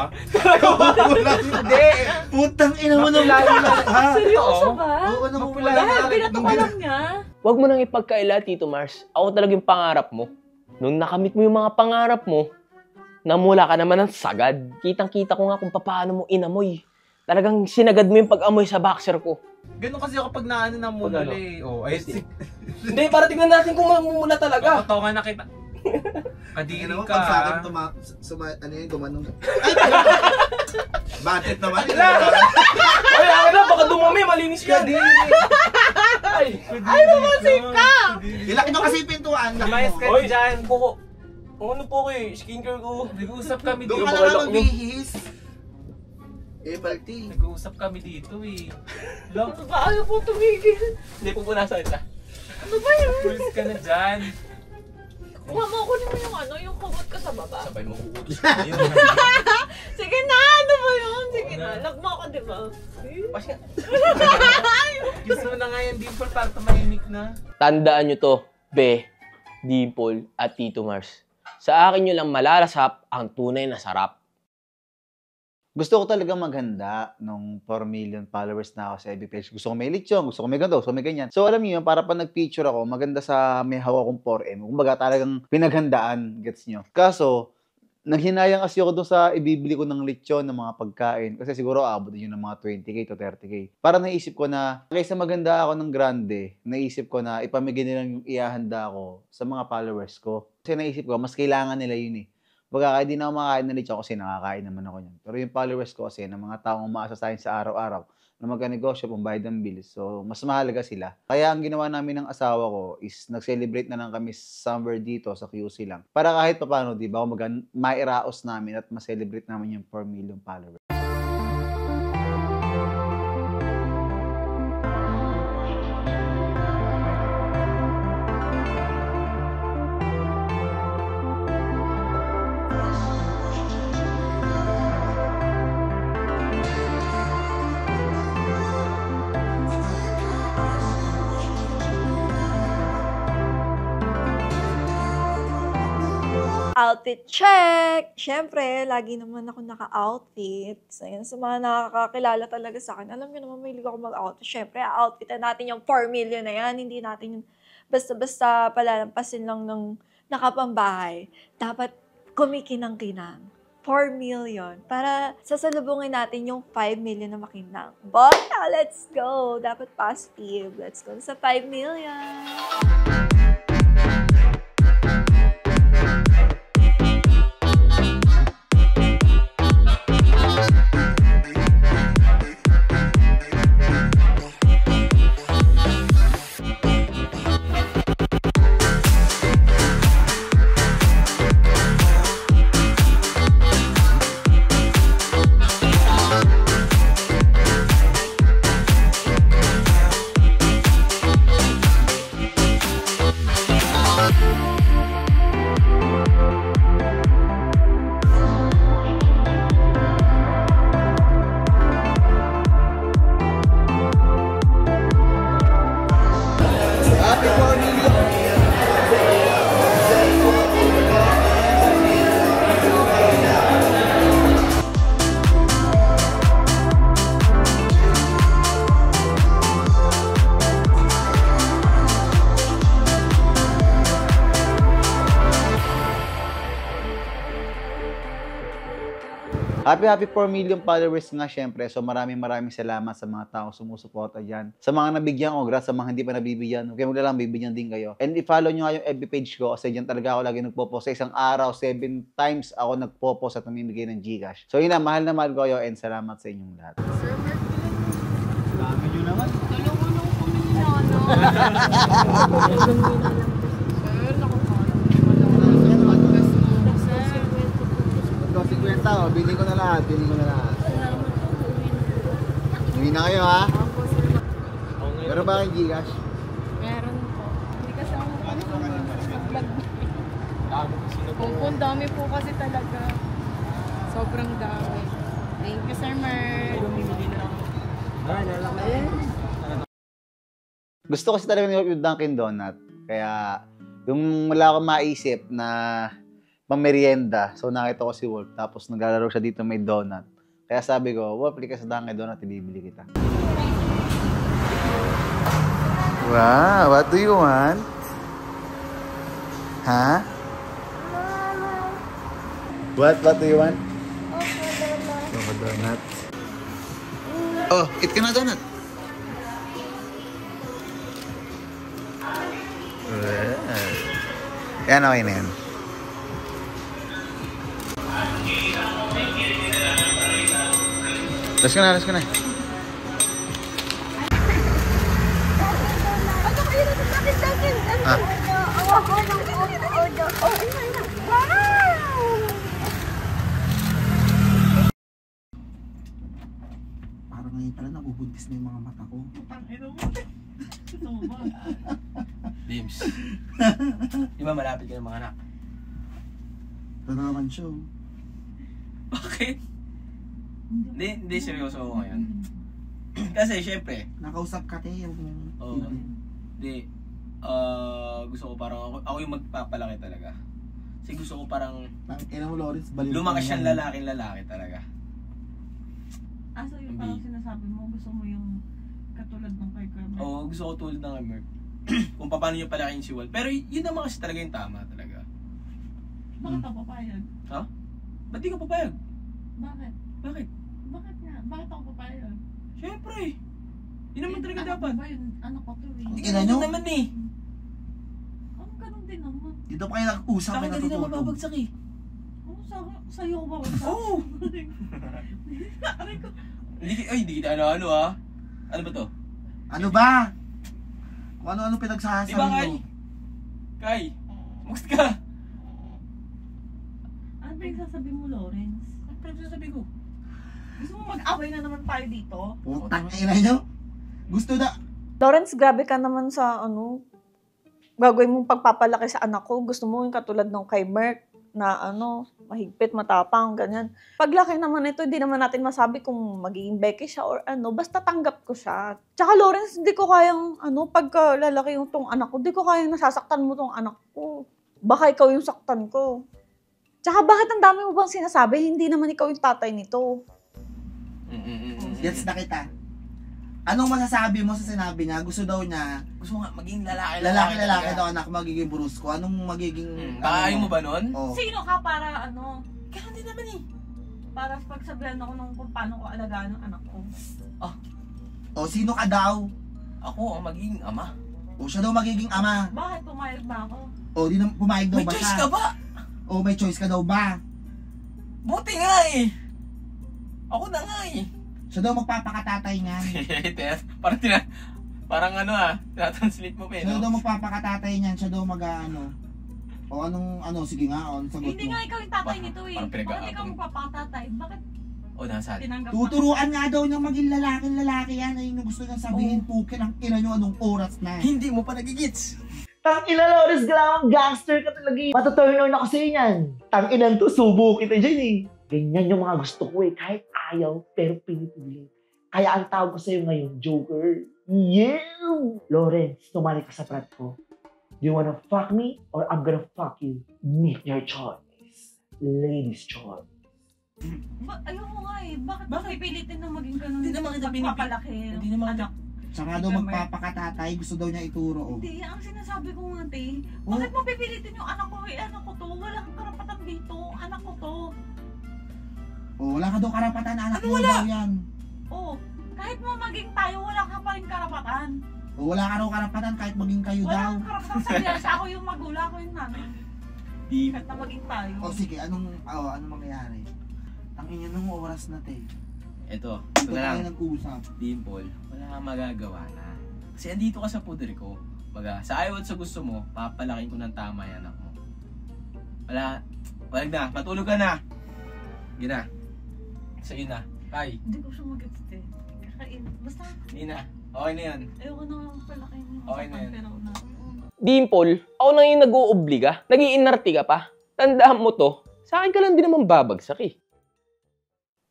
Hindi. Putang ina mo nung lalo na. Seryoso ba? Oo, namumula. Dahil binato ka lang niya. Huwag mo nang ipagkaila, Tito Mars. Ako talaga yung pangarap mo. Nung nakamit mo yung mga pangarap mo, namula ka naman ng sagad. Kitang-kita ko nga kung paano mo inamoy. Talagang sinagad mo yung pag-amoy sa boxer ko. Ganun kasi ako pag naano na mula eh. Oh, ay, Hindi, para tignan natin kung mamumula talaga. totoo nga nakita. Kadiri Ano ka. pag sa akin ano yun, gumanong. Ay! Bakit naman? Ay, akin na, baka dumumi, malinis yan. Ay, lumusip ka! Ilaki mo kasi yung pintuan. Lumayas ka Oy, dyan. Buko. Ano po ko eh, skincare ko. Nag-uusap kami Doon dito. ka na nga magbihis. Balti. Nag-uusap kami dito eh. Lang. Paano po tumigil? Hindi po punasan siya. Ano ba yun? Pulis ka na dyan. Kuha mo, kunin mo yung ano, yung kumot ka sa baba. Sabay mo kukutos. Sige na, ano ba yun? Sige na, lag mo ako, di ba? Pasya. Gusto mo na nga yan, Dimple, para tumahimik na. Tandaan nyo to, Be, Dimple, at Tito Mars. Sa akin nyo lang malalasap ang tunay na sarap. Gusto ko talaga maghanda nung 4 million followers na ako sa FB page. Gusto ko may lechon, gusto ko may ganito, gusto ko may ganyan. So alam niyo yun, para pa nag-picture ako, maganda sa may hawak kong 4M. Kumbaga talagang pinaghandaan, gets nyo. Kaso, naghinayang kasi ako doon sa ibibili ko ng lechon, ng mga pagkain. Kasi siguro abot yun ng mga 20k to 30k. Para naisip ko na, kaysa maganda ako ng grande, naisip ko na ipamigay nilang yung ihahanda ko sa mga followers ko. Kasi naisip ko, mas kailangan nila yun eh. Baga, kahit di na ako makakain ng lechon kasi nakakain naman ako niyan. Pero yung followers ko kasi, ng mga taong umaasa sa akin sa araw-araw, na magka-negosyo, pambayad ng bills. So, mas mahalaga sila. Kaya ang ginawa namin ng asawa ko is nag-celebrate na lang kami somewhere dito sa QC lang. Para kahit pa paano, di ba, mairaos namin at ma-celebrate namin yung 4 million followers. Outfit check! Siyempre, lagi naman ako naka-outfit. So, yun, sa mga nakakakilala talaga sa akin, alam nyo naman, mahilig ako mag-outfit. Siyempre, outfitan natin yung 4 million na yan. Hindi natin yung basta-basta palalampasin lang ng nakapambahay. Dapat kumikinang-kinang. 4 million. Para sasalubungin natin yung 5 million na makinang. But, let's go! Dapat positive. Let's go sa 5 million! Happy 4 million followers nga syempre. So maraming salamat sa mga taong sumusuporta dyan. Sa mga nabigyan, congrats. Sa mga hindi pa nabibigyan, okay, maglalang bibigyan din kayo. And i-follow nyo nga yung FB page ko kasi dyan talaga ako lagi nagpo-post. Sa isang araw, 7 times ako nagpo-post at namimigay ng Gcash. So yun na, mahal na mahal ko kayo and salamat sa inyong lahat. Dami nyo naman. Tulong-tulong kami ni Nono. Bili ko na lahat. Uwi na kayo ha? Meron ba kayong Gcash? Meron po. Hindi kasi ako mag-vlog. Ang dami po kasi talaga. Sobrang dami. Thank you, Sir Mer. Gusto kasi talaga yung Dunkin' Donut. Kaya yung wala akong maisip na pang-merienda. So nakita ko si Wolf. Tapos naglalaro siya dito may donut. Kaya sabi ko, Wolf, lika sa Dunkin' Donut, ibibili kita. Wow, what do you want? Huh? What do you want? Choco donut. Oh, eat ka na donut. Yan, okay na yan. Last ka na, last ka na. Ah. Parang ngayon pala nabubuntis na yung mga mata ko. Dims. Di ba malapit ka ng mga anak? Ito naman siya. Bakit? Hindi seryoso ako ngayon. Kasi syempre, nakausap ka tayo. Oo. Hindi. Gusto ko parang ako yung magpapalaki talaga. Kasi gusto ko parang Tangina mo, Lawrence, baliw ka lumaki na siyang yan. lalaki talaga. So yung parang sinasabi mo, gusto mo yung katulad ng kay Kermit? Oo, gusto ko tulad ng Emerg. Kung paano niya palakihin si Wal. Pero yun naman kasi talaga yung tama talaga. Bakit ako papayag? Ha? Ba't di ka papayag? Bakit? Bakit? Bakit nga? Bakit ako papayag? Siyempre. Yun naman talaga dapat. Ba yun? Anak ko to eh. Ina nyo? naman eh. Anong ganun din naman? Dito pa kayo nag-usap Sa akin na ka din na natutulog. mababagsak eh. Sa'yo ko ba? Oo! Aray ko. Hindi kita ano ah. Ano ba to? Ano ba? Kung ano-ano pinagsasabi Di ba, Kai? nyo. Kai! Musta ka? Ano ba yung sasabi mo, Lawrence? Ano pa yung sasabi ko? Gusto mo mag-away na naman tayo dito? Putang ina nyo. Gusto na. Lawrence, grabe ka naman sa gagawin mong pagpapalaki sa anak ko. Gusto mo yung katulad ng kay Merk na mahigpit, matapang, ganyan. Paglaki naman ito, hindi naman natin masabi kung magiging beke siya or basta tanggap ko siya. Tsaka Lawrence, hindi ko kayang, pagka lalaki yung tong anak ko, hindi ko kayang nasasaktan mo tong anak ko. Baka ikaw yung saktan ko. Tsaka bakit ang dami mo bang sinasabi? Hindi naman ikaw yung tatay nito. Gets na kita. Anong masasabi mo sa sinabi niya? Gusto daw niya, Gusto nga maging lalaki lalaki daw anak, magiging brusko. Anong magiging... Kakain mo ba nun? Oh. Sino ka para Kaya hindi naman eh. para pagsabihan ako ng kung paano ko alagaan ng anak ko. O, sino ka daw? Ako ang magiging ama. O, siya daw magiging ama. Bakit pumayag ba ako? O, di na pumayag daw May ba choice siya? ka ba? O, may choice ka daw ba? Buti nga eh. Ako na nga eh. Siya daw magpapakatatay niyan. parang tinatranslate mo pa eh. Siya No? daw magpapakatatay niyan. Siya daw O, sige nga, sagot Hindi mo. nga ikaw yung tatay nito eh. parang Bakit ikaw pinag-aabang. magpapatatay? Bakit Nasaan? tinanggap mo? Tuturuan nga daw niyang maging lalaki yan. Ayun yung gusto niyang sabihin. Pukin ang ina niyo anong oras na. Hindi mo pa nagigits. Tangina, Lawrence, galawang gangster ka talaga eh. Matuturn on ako sa'yo yan. Tanginan to, subo kita dyan eh. Ganyan yung mga gusto ko eh. Kahit ayaw, pero pinipilit. Kaya ang tawag ko sa'yo ngayon, Joker. Yeah! Lawrence, tumali ka sa prat ko. Do you wanna fuck me or I'm gonna fuck you? Make your choice. Ladies' choice. Ayoko nga eh. Bakit pipilitin na maging ganun? Hindi naman kita magpapalaki. Hindi naman anak. Saka daw magpapakatatay, gusto daw niya ituro. Oh. Hindi, ang sinasabi ko nga te. Bakit mo pipilitin yung anak ko? Anak ko to. Wala kang karapatan dito. Anak ko to. Oh, wala ka daw karapatan, anak mo wala? daw yan. Kahit mo maging tayo, wala ka pa rin karapatan. Oh, wala ka raw karapatan kahit maging kayo Wala daw. kang karapatan sabihan siya. Ako yung magulang, ako yung nanay. Kahit na maging tayo. O sige, anong mangyayari? Ang inyo nung oras na te. Ito Ito na tayo lang. nag-uusap. Dimple, wala kang magagawa na. Kasi andito ka sa puder ko. Sa ayaw at sa gusto mo, papalakin ko ng tama yan anak mo. Walag na, matulog ka na. Gina. Sa'yo na. Kai. Hindi ko siya mag-gets eh. Kakain. Basta, Nina. Okay na yan. ayoko na lang palaki mo. Okay na yan. Pero na. Dimple, ako nang yung nag-uubliga. Nag-iinarti ka pa. Tandaan mo to, sa akin ka lang din naman babagsak eh.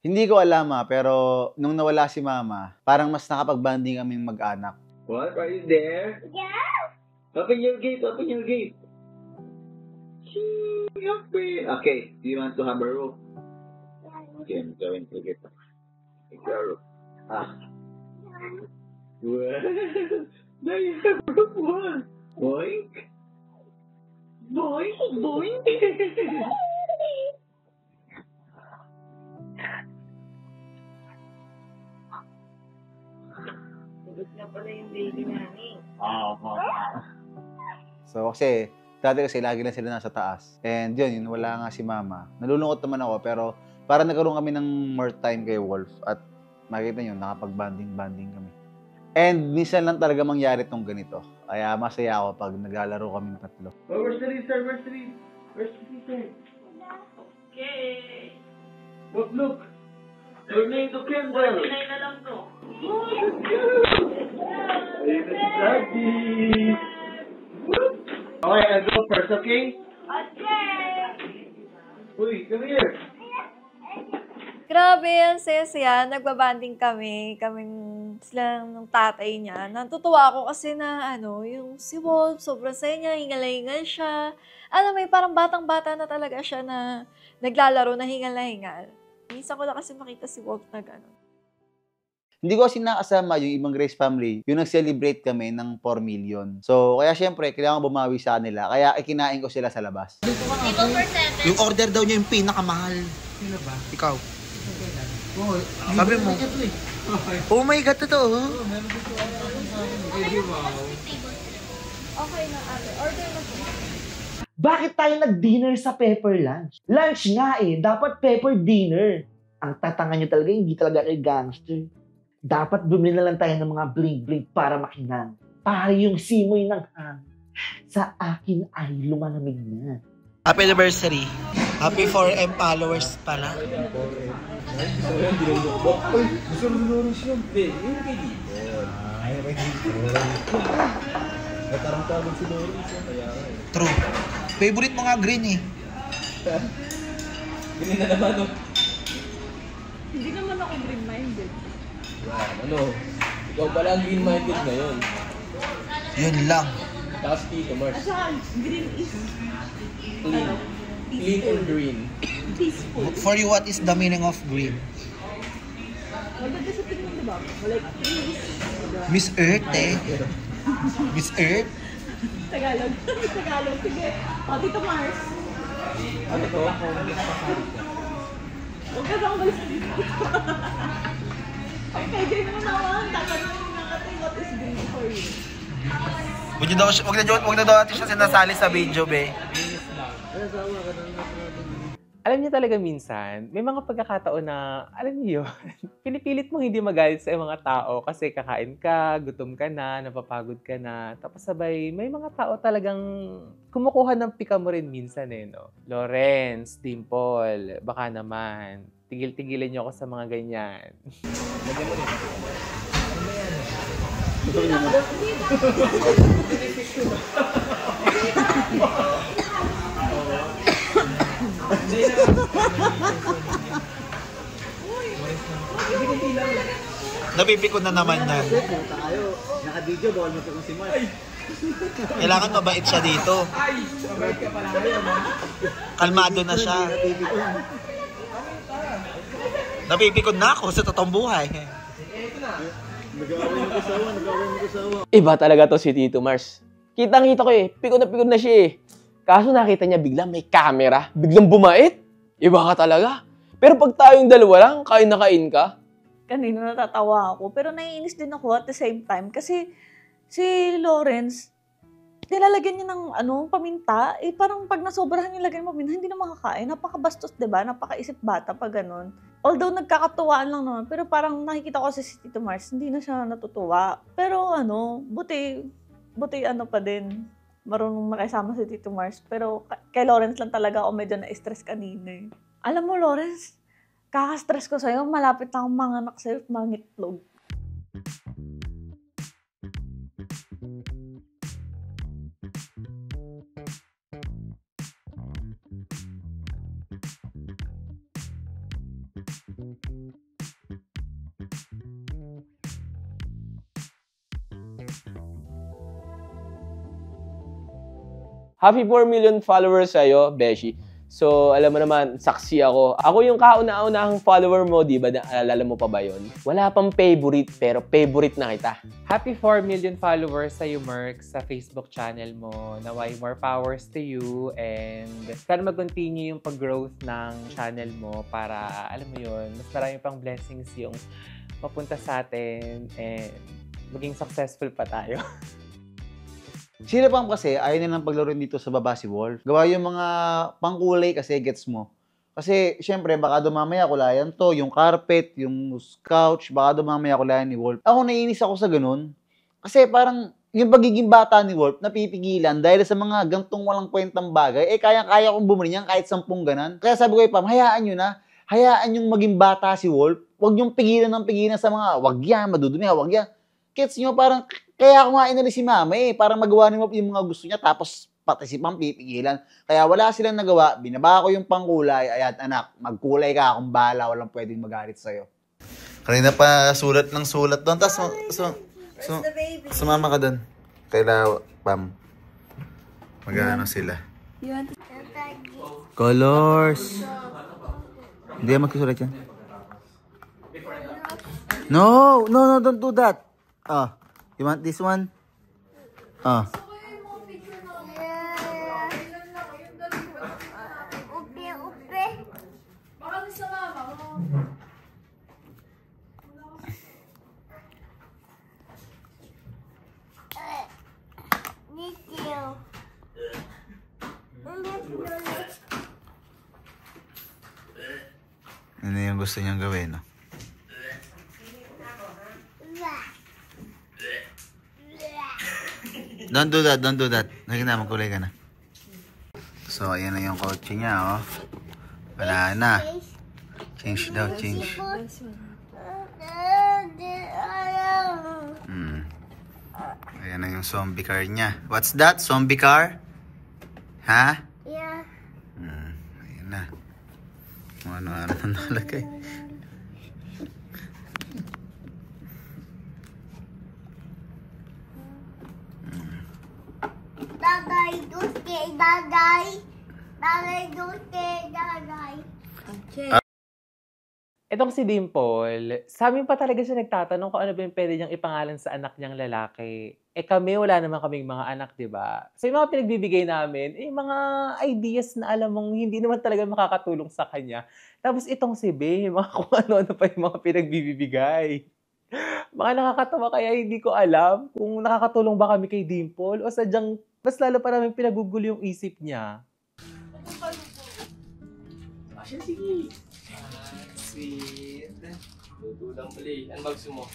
Hindi ko alam pero nung nawala si mama, parang mas nakapag-banding kaming mag-anak. What? Are you there? Yeah. Open your gate, open your gate. Okay, do you want to have a room? Okay, I'm going to get a room. Well, now you have room one. Boink. Boink, boink. Sagot na pala yung baby nani. So kasi, dati kasi lagi lang sila nasa taas. And yun, wala nga si mama. Nalulungkot naman ako pero parang nagkaroon kami ng more time kay Wolf at makikita nyo, nakapag-banding-banding kami. And minsan lang talaga mangyari tong ganito. Kaya masaya ako pag naglalaro kaming tatlo. Oh, where's the reason? Where's the reason? Where's the reason? Okay. Look. Turning the candle. Pinay na lang to. Daddy. Okay, I'll go first, okay? Uy, come here. Grabe, ang saya-saya. Nagbabanding kami. Kaming sila ng tatay niya. Natutuwa ako kasi na yung si Wolf, sobrang saya niya, hingal-hingal siya. Alam mo, parang batang-bata na talaga siya na naglalaro na hingal na hingal. Minsan ko na kasi makita si Wolf na gano'n. Hindi ko kasi nakasama yung ibang Grace family, yung nag-celebrate kami ng 4 million. So, kaya syempre, kailangan bumawi sa nila. Kaya ikinain ko sila sa labas. Yung order daw niya yung pinakamahal. Sino ba? Ikaw. Oh, Sabi mo. Oh my God, totoo. Okay na, ate. Order na po. Bakit tayo nag-dinner sa pepper lunch? Lunch nga eh, dapat pepper dinner. Ang tatanga nyo talaga, hindi talaga kayo gangster. Dapat bumili na lang tayo ng mga bling-bling para makinang. Para yung simoy ng hangin sa akin ay lumalamig na. Happy anniversary. Happy 4M followers pala. Uy, gusto rin Lawrence yun. Hindi, yun kay Dipon. Ay, kay Dipon. Natarang-tarang si Lawrence. Kaya nga eh. True. Favorite mo nga green eh. Green na naman, no? Hindi naman ako green-minded. Ano? Ikaw pala ang green-minded ngayon. Yun lang. Tapos Tito Mars. At saka, green is Clean. Clean and green. peaceful. For you, what is the meaning of green? Maganda sa tingin mo, diba? Like, Miss Earth eh. Miss Earth? Tagalog. Tagalog. Sige. O, Tito Mars. Ano to? Huwag ka nang malis dito. Okay, game mo naman. Tatanungin na natin what is green for you. Wag na daw natin siya sinasali sa video, be. Alam niyo talaga minsan, may mga pagkakataon na, alam niyo, pinipilit mo hindi magalit sa mga tao kasi kakain ka, gutom ka na, napapagod ka na. Tapos sabay, may mga tao talagang kumukuha ng pika mo rin minsan eh, no? Lawrence, Dimple, baka naman, tigil-tigilan niyo ako sa mga ganyan. Napipikon na naman yan. Naka-video, bawal mo kung si Mark. Kailangan mabait siya dito. Mabait ka pala ngayon, ha? Kalmado na siya. Napipikon na ako sa totoong buhay. Nag-aaway yung kasawa. Iba talaga to si Tito Mars. Kitang-kita ko eh, pikon na siya eh. Kaso nakita niya biglang may camera, biglang bumait. Iba ka talaga. Pero pag tayong dalawa lang, kain na kain ka. Kanina natatawa ako, pero naiinis din ako at the same time kasi si Lawrence, nilalagyan niya ng paminta, eh parang pag nasobrahan nilagyan mo paminta, hindi na makakain. Napakabastos, diba? Napakaisip bata pag ganun. Although nagkakatuwaan lang naman, pero parang nakikita ko si Tito Mars, hindi na siya natutuwa. Pero buti pa din. Marunong makisama si Tito Mars. Pero kay Lawrence lang talaga ako medyo na-stress kanina eh. Alam mo, Lawrence, kaka-stress ko sa'yo, malapit na akong manganak sa'yo at mangitlog. Happy 4 million followers sa'yo, Beshi. So, alam mo naman, saksi ako. Ako yung kauna-unahang follower mo, di ba? Naalala mo pa ba yun? Wala pang favorite, pero favorite na kita. Happy 4 million followers sa'yo, Merk, sa Facebook channel mo. Naway more powers to you and sana mag-continue yung pag-growth ng channel mo para, alam mo yun, mas marami pang blessings yung mapunta sa atin and maging successful pa tayo. Sila Pam kasi, ayaw nilang paglaruin dito sa baba si Wolf. Gawa yung mga pangkulay kasi, gets mo. Kasi, syempre, baka dumamaya kulayan to, yung carpet, yung couch, baka dumamaya kulayan ni Wolf. Ako, naiinis ako sa ganun. Kasi parang, yung pagiging bata ni Wolf, napipigilan dahil sa mga gantong walang kwentang bagay, kaya-kaya kong bumili niyan kahit 10 ganan. Kaya sabi ko kay Pam, hayaan nyo na. Hayaan yung maging bata si Wolf. Huwag yung pigilan ng pigilan sa mga, wag yan, madudumi, wag yan. Gets nyo, parang, kaya ako nga inalis si Mama para magawa ni Wolf yung mga gusto niya, tapos pati si Pam pipigilan. Kaya wala silang nagawa, binaba ko yung pangkulay, ayan anak, magkulay ka, akong bahala, walang pwedeng magalit sa'yo. Kanina pa sulat ng sulat doon. Tapos, sumama ka doon. Kaila, Pam. Mag-ano sila. Colors. Hindi yan magsusulat yan. No, don't do that. You want this one? Ano yung gusto niyang gawin, no? Don't do that. Lagi na, magkulay ka na. So, ayan na yung kotse niya, oh. Wala na. Change daw, change. Ayan na yung zombie car niya. What's that? Zombie car? Ha? Yeah. Ayan na. Ano-ano na nalagay. Itong si Dimple, sa amin pa talaga siya nagtatanong kung ano ba yung pwede niyang ipangalan sa anak niyang lalaki. Kami, wala naman kaming mga anak, di ba? So yung mga pinagbibigay namin, mga ideas na alam mong hindi naman talaga makakatulong sa kanya. Tapos itong si Bey, mga kung ano-ano pa yung mga pinagbibigay. Mga nakakatawa kaya hindi ko alam kung nakakatulong ba kami kay Dimple o sadyang mas lalo pa namin pinagugulo yung isip niya. Sige. Sweet. Tutulang muli. Ano gusto mo?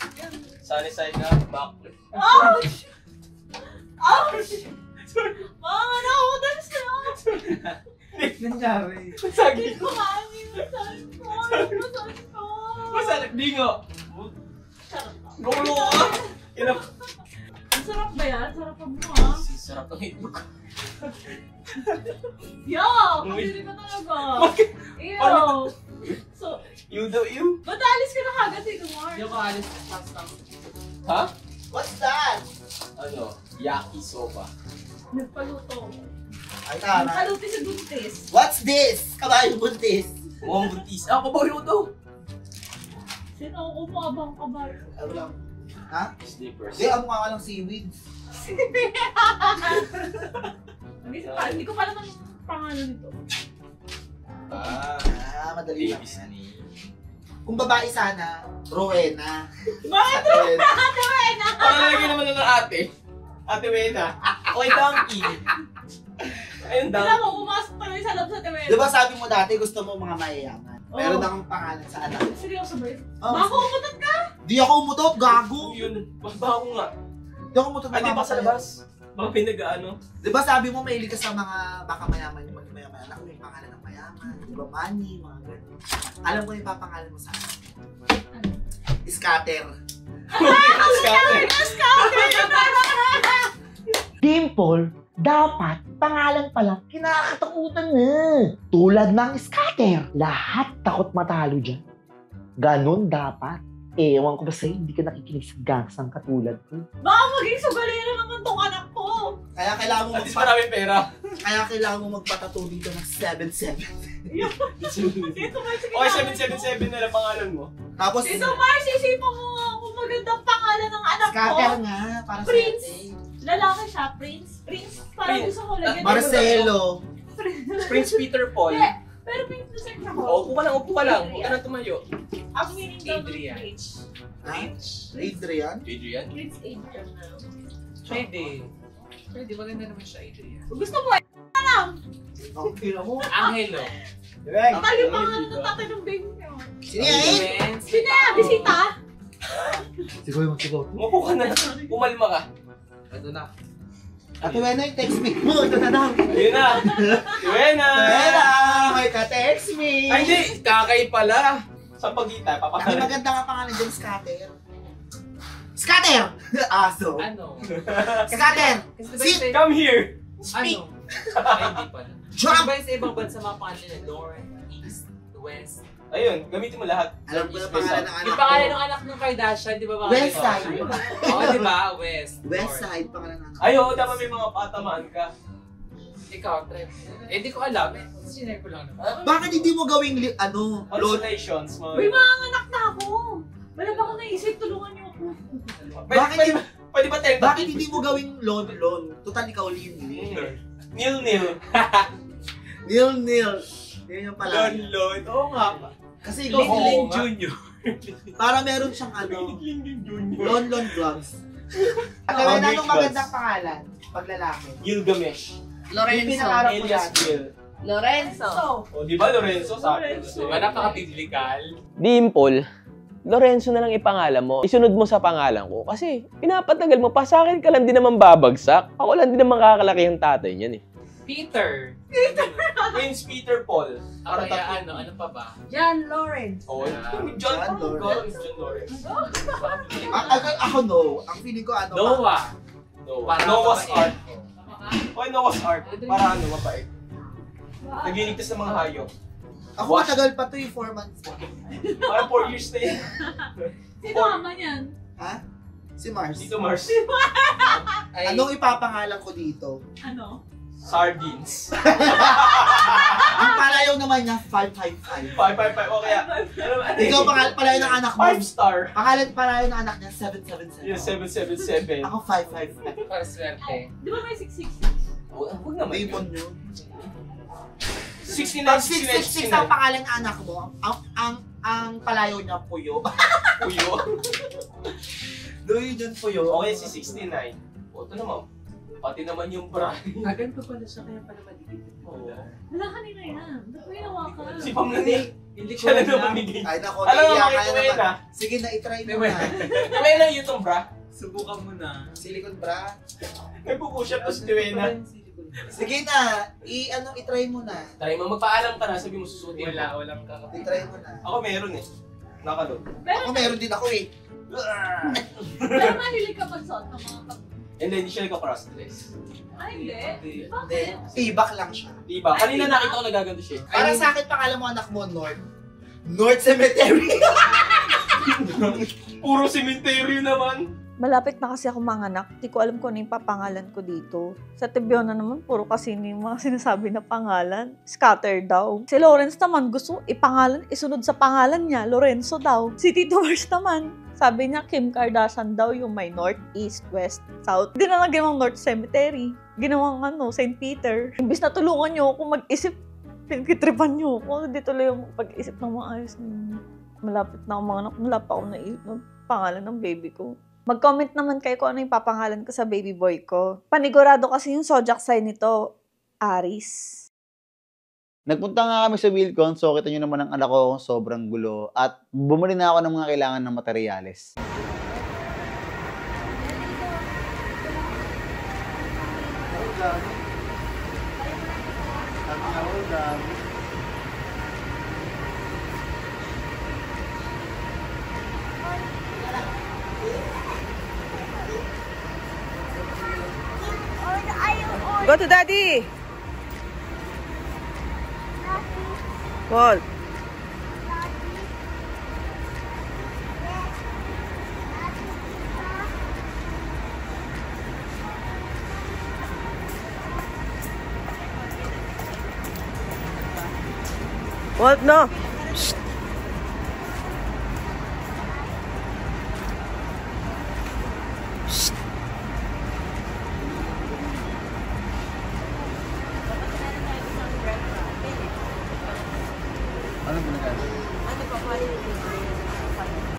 Sunny side up, back. Ouch! Ouch! Mama, nakakadalas na ako. Nangyari. Masagi ko. Masagi. Dingo. Gulo ka. Ang sarap ba yan? Sarap pa mo ha? Sarap ang itlog. Yo! Kadiri ka talaga. Ew! So, you do you? Ba't alis ka na kagad dito, Mark? Hindi ako alis. Ha? What's that? Ano? Yakisoba. Nagpaluto. Ay, tama. Nagpaluto sa buntis. What's this? Kabayong buntis. Mukhang buntis. Kabayo to. Sino ako mabang kabayo? Ano lang? Ha? Slippers. Hindi, ang mukha ka ng seaweed. Hindi ko pala ng pangalan nito. Madali lang. Kung babae sana, Rowena. Bakit Rowena? Pakalagay naman ng ate. Ate Wena. Okay, donkey. Ayun, donkey. Alam mo, pumasok tayo sa loob sa Tewena. Diba sabi mo dati, gusto mo mga mayayaman? Meron akong pangalan sa anak. Seryoso ba yun? Oh. Baka umutot ka? Di ako umutot, gago. Yun, baka nga. Di ako umutot. Ay, di ba sa labas? Baka pinag-ano? Diba sabi mo, mahilig ka sa mga baka mayaman, yung maging mayaman. Anak mo yung pangalan ng mayaman. Diba, money, mga gano'n. Alam ko yung papangalan mo sa akin. Scatter. Dimple, dapat pangalan pa lang kinakatakutan na. Tulad ng scatter. Lahat takot matalo dyan. Ganon dapat. Ewan ko ba sa'yo, hindi ka nakikinig sa gangsang katulad ko. Baka maging sugalero naman tong anak ko. Kaya kailangan mo maraming pera. Kaya kailangan mo magpatato dito ng 7-7. Okay, 777 na lang pangalan mo. Tapos, Tito Mars, isipan mo nga kung magandang pangalan ng anak ko. scatter nga, para sa Prince. atin. Lalaki siya, Prince. Prince, parang gusto ko lagyan. Marcelo. Prince Peter Paul. Pero Prince na search ako. Upo ka lang, upo ka lang. Huwag ka na tumayo. Ang meaning daw ng Adrian. Prince. Adrian? Adrian? Prince Adrian na. Pwede. Pwede, maganda naman siya, Adrian. Gusto mo, lang. Okay na mo. Angelo. Total yung pangalan ng tatay ng baby niyo. Sino yan? Sino yan? Bisita? Siguro magsigaw. Umupo ka na. Umalma ka. Ito na. Ate Wena, yung text me mo. Ito na daw. Ayun na. Wena! Wena! May ka-text me. Ay, hindi. Kakay pala. Sa pagita, Ang papakalan. maganda nga pangalan dyan, Scatter. Scatter! Aso. Ano? Scatter! Sit! Come here. Speak! Ano? Ay, hindi pala. Jump! Diba sa ibang bansa mga pangalan nila? North, East, West. Ayun, gamitin mo lahat. Alam ko na pangalan ng anak Yung ko. pangalan ng anak ng Kardashian, di ba mga West Side. Oo, di ba? West. West North. Side, pangalan ng anak ko. Ay, oo, dapat may mga patamaan ka. Ikaw, Trev. Eh, di ko alam. Eh, sinare ko lang naman. Bakit hindi mo gawing, Congratulations, mga... Uy, mga anak na ako. Wala ba ako naisip? Tulungan niyo ako. Pwede ba tentative? Bakit hindi mo gawing lon? Total, ikaw linear. Nil-nil. Nil. Yun yung pala. Lon. Oo nga. Kasi ikaw, Ling Junior. para meron siyang ano, Lon vlogs. Ate Oh, Wena, Big anong magandang pangalan? Pag lalaki. Gilgamesh. Yung pinangarap mo Elias yan. Gil. Lorenzo. O, di ba Lorenzo? Sabi. Diba napaka-biblical? Dimple, Lorenzo na lang ipangalan mo. Isunod mo sa pangalan ko. Kasi pinapatagal mo pa. Sa akin ka lang din naman babagsak. Ako lang din naman kakalaki ang tatay niyan eh. Peter. Prince Peter Paul. Para kaya ano pa ba? John Lawrence. Oh, John Lawrence. Ako no. Ang feeling ko ano Noah. Noah's Ark. Oy, Noah's Ark. Para ano, mapait. Nagliligtas ng mga hayop. Ako matagal pa to yung 4 months pa. Parang 4 years na yun. Sino ama niyan? Ha? Si Mars. Dito Mars. Anong ipapangalan ko dito? Ano? Sardines. Ang palayaw naman niya, 555. 555. O kaya, Ikaw palayaw ng anak mo. 5-star. Palayaw ng anak niya, 777. Yung 777. Ako 555. Para swerte. Di ba may 666? Huwag naman. Daypon yun. 69, Pag 666 ang pangalan ng anak mo, ang palayaw niya, Puyo. Puyo. Doon yun, Puyo. Okay, si 69. O, ito naman. Pati naman yung bra. Ganito pala siya, kaya pala maligit mo. Wala kanina yan. Ba't mo hinawakan? Si Pam na niya. Hindi ko Siya lang na alam. bumigay. Ay, nako, Alam mo, naiiyak ka makita naman. na. Sige na, itry mo na. May na yun itong bra. Subukan mo na. Silicone bra. Nagpupush up to si Duena. Sige na, itry mo na. Try mo, magpaalam ka na, sabi mo susutin. Walang kakapit. Itry mo na. Ako meron eh. Nakalog. Ako meron din ako eh. Pero mahilig ka magsuot ng mga pag... And then, hindi siya nagka-cross-dress. Ay, hindi. Hindi, Bakit? tibak lang siya. Diba? Kanina nakita ko nagaganto siya. Para sa akin, pangalan mo anak mo, North Cemetery. Puro cemetery naman. Malapit na kasi ako manganak. Di ko alam kung ano yung papangalan ko dito. Sa Tibiona naman, puro kasi yung mga sinasabi na pangalan. Scatter daw. Si Lawrence naman, gusto ipangalan, isunod sa pangalan niya, Lorenzo daw. Si Tito Mars naman, sabi niya, Kim Kardashian daw yung may North, East, West, South. Hindi na lang ginawang North Cemetery. Ginawang St. Peter. Imbis na tulungan niyo ako mag-isip, pinagkitripan niyo ako. Hindi tuloy yung pag-isip ng mga ayos ninyo. Malapit na ako manganak, wala pa ako naisip ng pangalan ng baby ko. Mag-comment naman kayo kung ano yung papangalan ko sa baby boy ko. Panigurado kasi yung zodiac sign nito, Aries. Nagpunta nga kami sa Wilcon, so kita nyo naman ang anak ko sobrang gulo. At bumili na ako ng mga kailangan ng materyales. Go to daddy! Wall. Walt, no. Shh. Shh.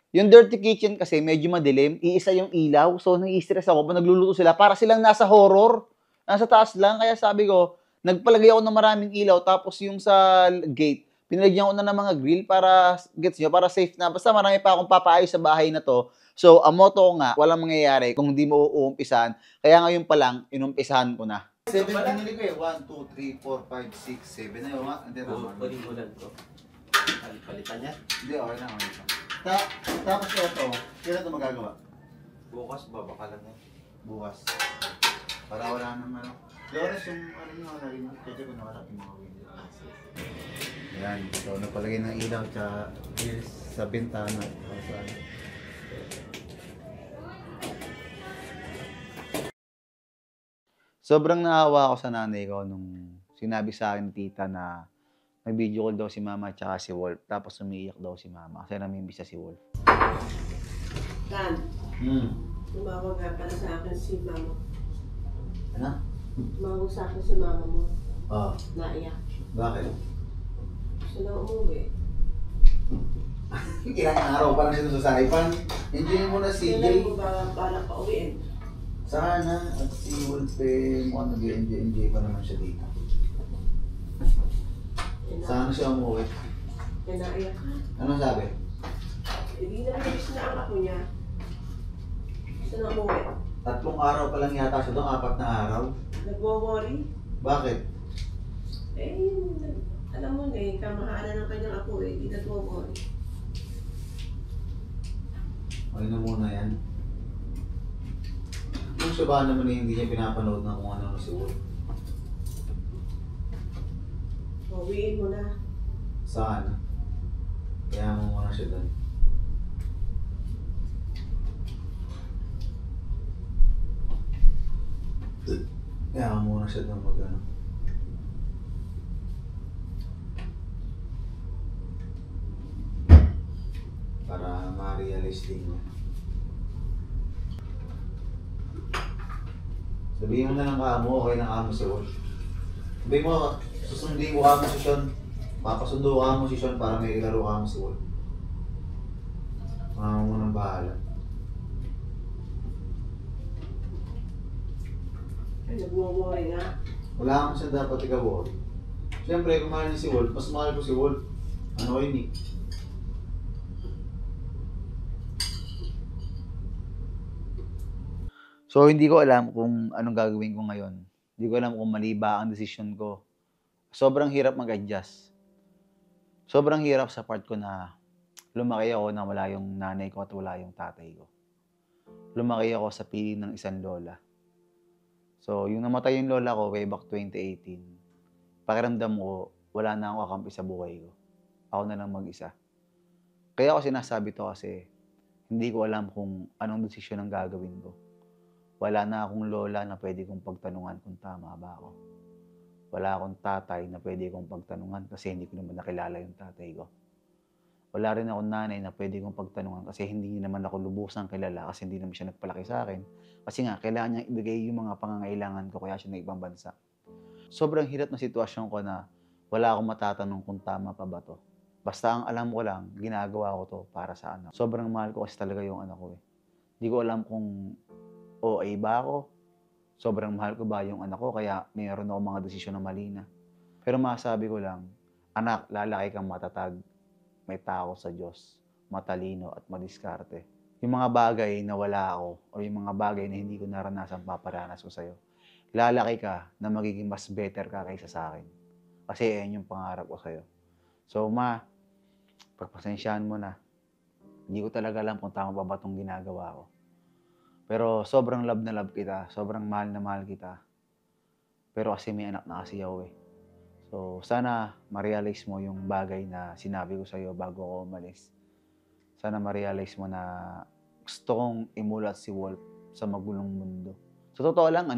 Yung dirty kitchen kasi medyo madilim, iisa yung ilaw, so nai-stress ako pag nagluluto sila para silang nasa horror. Nasa taas lang, kaya sabi ko, nagpalagay ako ng maraming ilaw tapos yung sa gate, Pinalagyan ko na ng mga grill para, gets nyo, para safe na. Basta marami pa akong papaayos sa bahay na to. So, ang motto ko nga, walang mangyayari kung hindi mo uumpisahan. Kaya ngayon pa lang, inumpisahan ko na. 7 pinili ko eh. 1, 2, 3, 4, 5, 6, 7 na yun. Hindi naman. Palimunan ko. Palitan niya? Hindi, okay lang. Tapos ito, kailan ito magagawa? Bukas ba? Baka lang yan. Bukas. Para wala nang ano. Lores, yung ano nyo, narinig. Kasi kung nakalap yung mga window. Ayan. So, napalagay ng ilaw tsaka grills sa bintana. Sobrang naawa ako sa nanay ko nung sinabi sa akin tita na nag-video call daw si mama tsaka si Wolf. Tapos umiiyak daw si mama kasi namimiss siya si Wolf. Dan, tumawag nga pala sa akin si mama. Ano? Tumawag sa akin si mama mo. Oo. Naiyak. Bakit? Gusto na umuwi. Ilang araw pa lang siya sa Saipan. Enjoy mo na si Kailan Jay. mo ba balak pa uwiin? Sana at si Wolf eh, mukhang nag-enjoy pa naman siya dito. Sana siya umuwi. Kaya naiyak ka. Ano sabi? Hindi na nabis na ang ako niya. Gusto na umuwi. 3 araw pa lang yata siya doon, 4 na araw. Nagwo-worry? Bakit? Alam mo na eh, kamahalan ng kanyang ako eh. Hindi nagwo-worry. Okay na muna yan. Kung siya ba naman eh, hindi niya pinapanood na kung ano si Wolf. Uwiin mo na. Saan? Kaya mo muna siya doon. Kaya mo muna siya doon mag-ano. Para ma-realize din niya. Sabihin mo na lang kamo, okay na kamo si Wolf. Sabihin mo, susundin ko kamo si Sean. Papasundo kamo si Sean para may ilaro kamo si Wolf. Mga mo nang bahala. Nagwo-worry nga. Wala kang siya dapat ikaw-worry. Siyempre, kung mahal niya si Wolf, mas mahal ko si Wolf. Ano ko yun eh. So, hindi ko alam kung anong gagawin ko ngayon. Hindi ko alam kung mali ba ang desisyon ko. Sobrang hirap mag-adjust. Sobrang hirap sa part ko na lumaki ako na wala yung nanay ko at wala yung tatay ko. Lumaki ako sa piling ng isang lola. So, yung namatay yung lola ko way back 2018, pakiramdam ko, wala na akong kakampi sa buhay ko. Ako na lang mag-isa. Kaya ako sinasabi to kasi hindi ko alam kung anong desisyon ang gagawin ko. Wala na akong lola na pwede kong pagtanungan kung tama ba ako. Wala akong tatay na pwede kong pagtanungan kasi hindi ko naman nakilala yung tatay ko. Wala rin akong nanay na pwede kong pagtanungan kasi hindi niya naman ako lubusang kilala kasi hindi naman siya nagpalaki sa akin. Kasi nga, kailangan niya ibigay yung mga pangangailangan ko kaya siya nag-ibang bansa. Sobrang hirap na sitwasyon ko na wala akong matatanong kung tama pa ba to. Basta ang alam ko lang, ginagawa ko to para sa anak. Sobrang mahal ko kasi talaga yung anak ko eh. Hindi ko alam kung OA ba ako, sobrang mahal ko ba yung anak ko, kaya mayroon ako mga desisyon na mali na. Pero masasabi ko lang, anak, lalaki kang matatag, may takot sa Diyos, matalino at madiskarte. Yung mga bagay na wala ako, o yung mga bagay na hindi ko naranasan paparanas ko sa'yo, lalaki ka na magiging mas better ka kaysa sa akin. Kasi yan yung pangarap ko sa'yo. So ma, pagpasensyahan mo na. Hindi ko talaga alam kung tama ba itong ginagawa ko. Pero sobrang love na love kita, sobrang mahal na mahal kita. Pero kasi may anak na kasi ako eh. So sana ma-realize mo yung bagay na sinabi ko sa'yo bago ako umalis. Sana ma-realize mo na gusto kong imulat si Wolf sa magulong mundo. Sa totoo lang,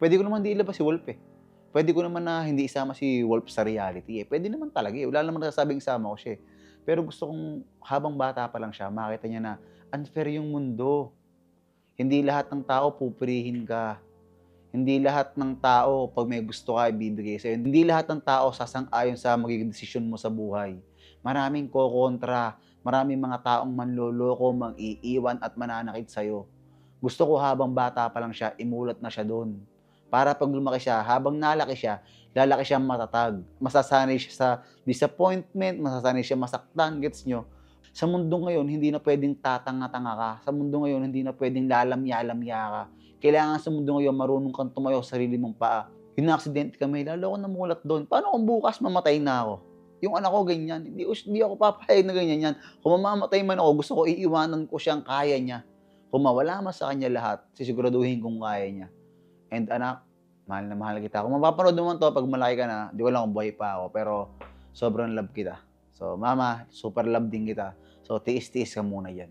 pwede ko naman di ilabas si Wolf eh. Pwede ko naman na hindi isama si Wolf sa reality eh. Pwede naman talaga eh. Wala naman nasasabing isama ko siya eh. Pero gusto kong habang bata pa lang siya, makita niya na unfair yung mundo. Hindi lahat ng tao pupurihin ka. Hindi lahat ng tao, pag may gusto ka, ibibigay sa'yo. Hindi lahat ng tao sasang-ayon sa magiging desisyon mo sa buhay. Maraming kokontra. Maraming mga taong manloloko, mang-iiwan at mananakit sa'yo. Gusto ko habang bata pa lang siya, imulat na siya doon. Para pag lumaki siya, habang nalaki siya, lalaki siya matatag. Masasanay siya sa disappointment, masasanay siya masaktan, gets nyo? Sa mundo ngayon, hindi na pwedeng tatanga-tanga ka. Sa mundo ngayon, hindi na pwedeng lalamya-lamya ka. Kailangan sa mundo ngayon, marunong kang tumayo sa sarili mong paa. Yung na-aksidente kami, lalo ako namulat doon. Paano kung bukas mamatay na ako? Yung anak ko ganyan, hindi ako papayag na ganyan yan. Kung mamamatay man ako, gusto ko iiwanan ko siyang kaya niya. Kung mawala man sa kanya lahat, sisiguraduhin kung kaya niya. And anak, mahal na mahal kita. Kung mapapanood naman to, pag malaki ka na, di ko lang kung buhay pa ako, pero sobrang love kita. So, mama, super love din kita. So, tiis-tiis ka muna yan.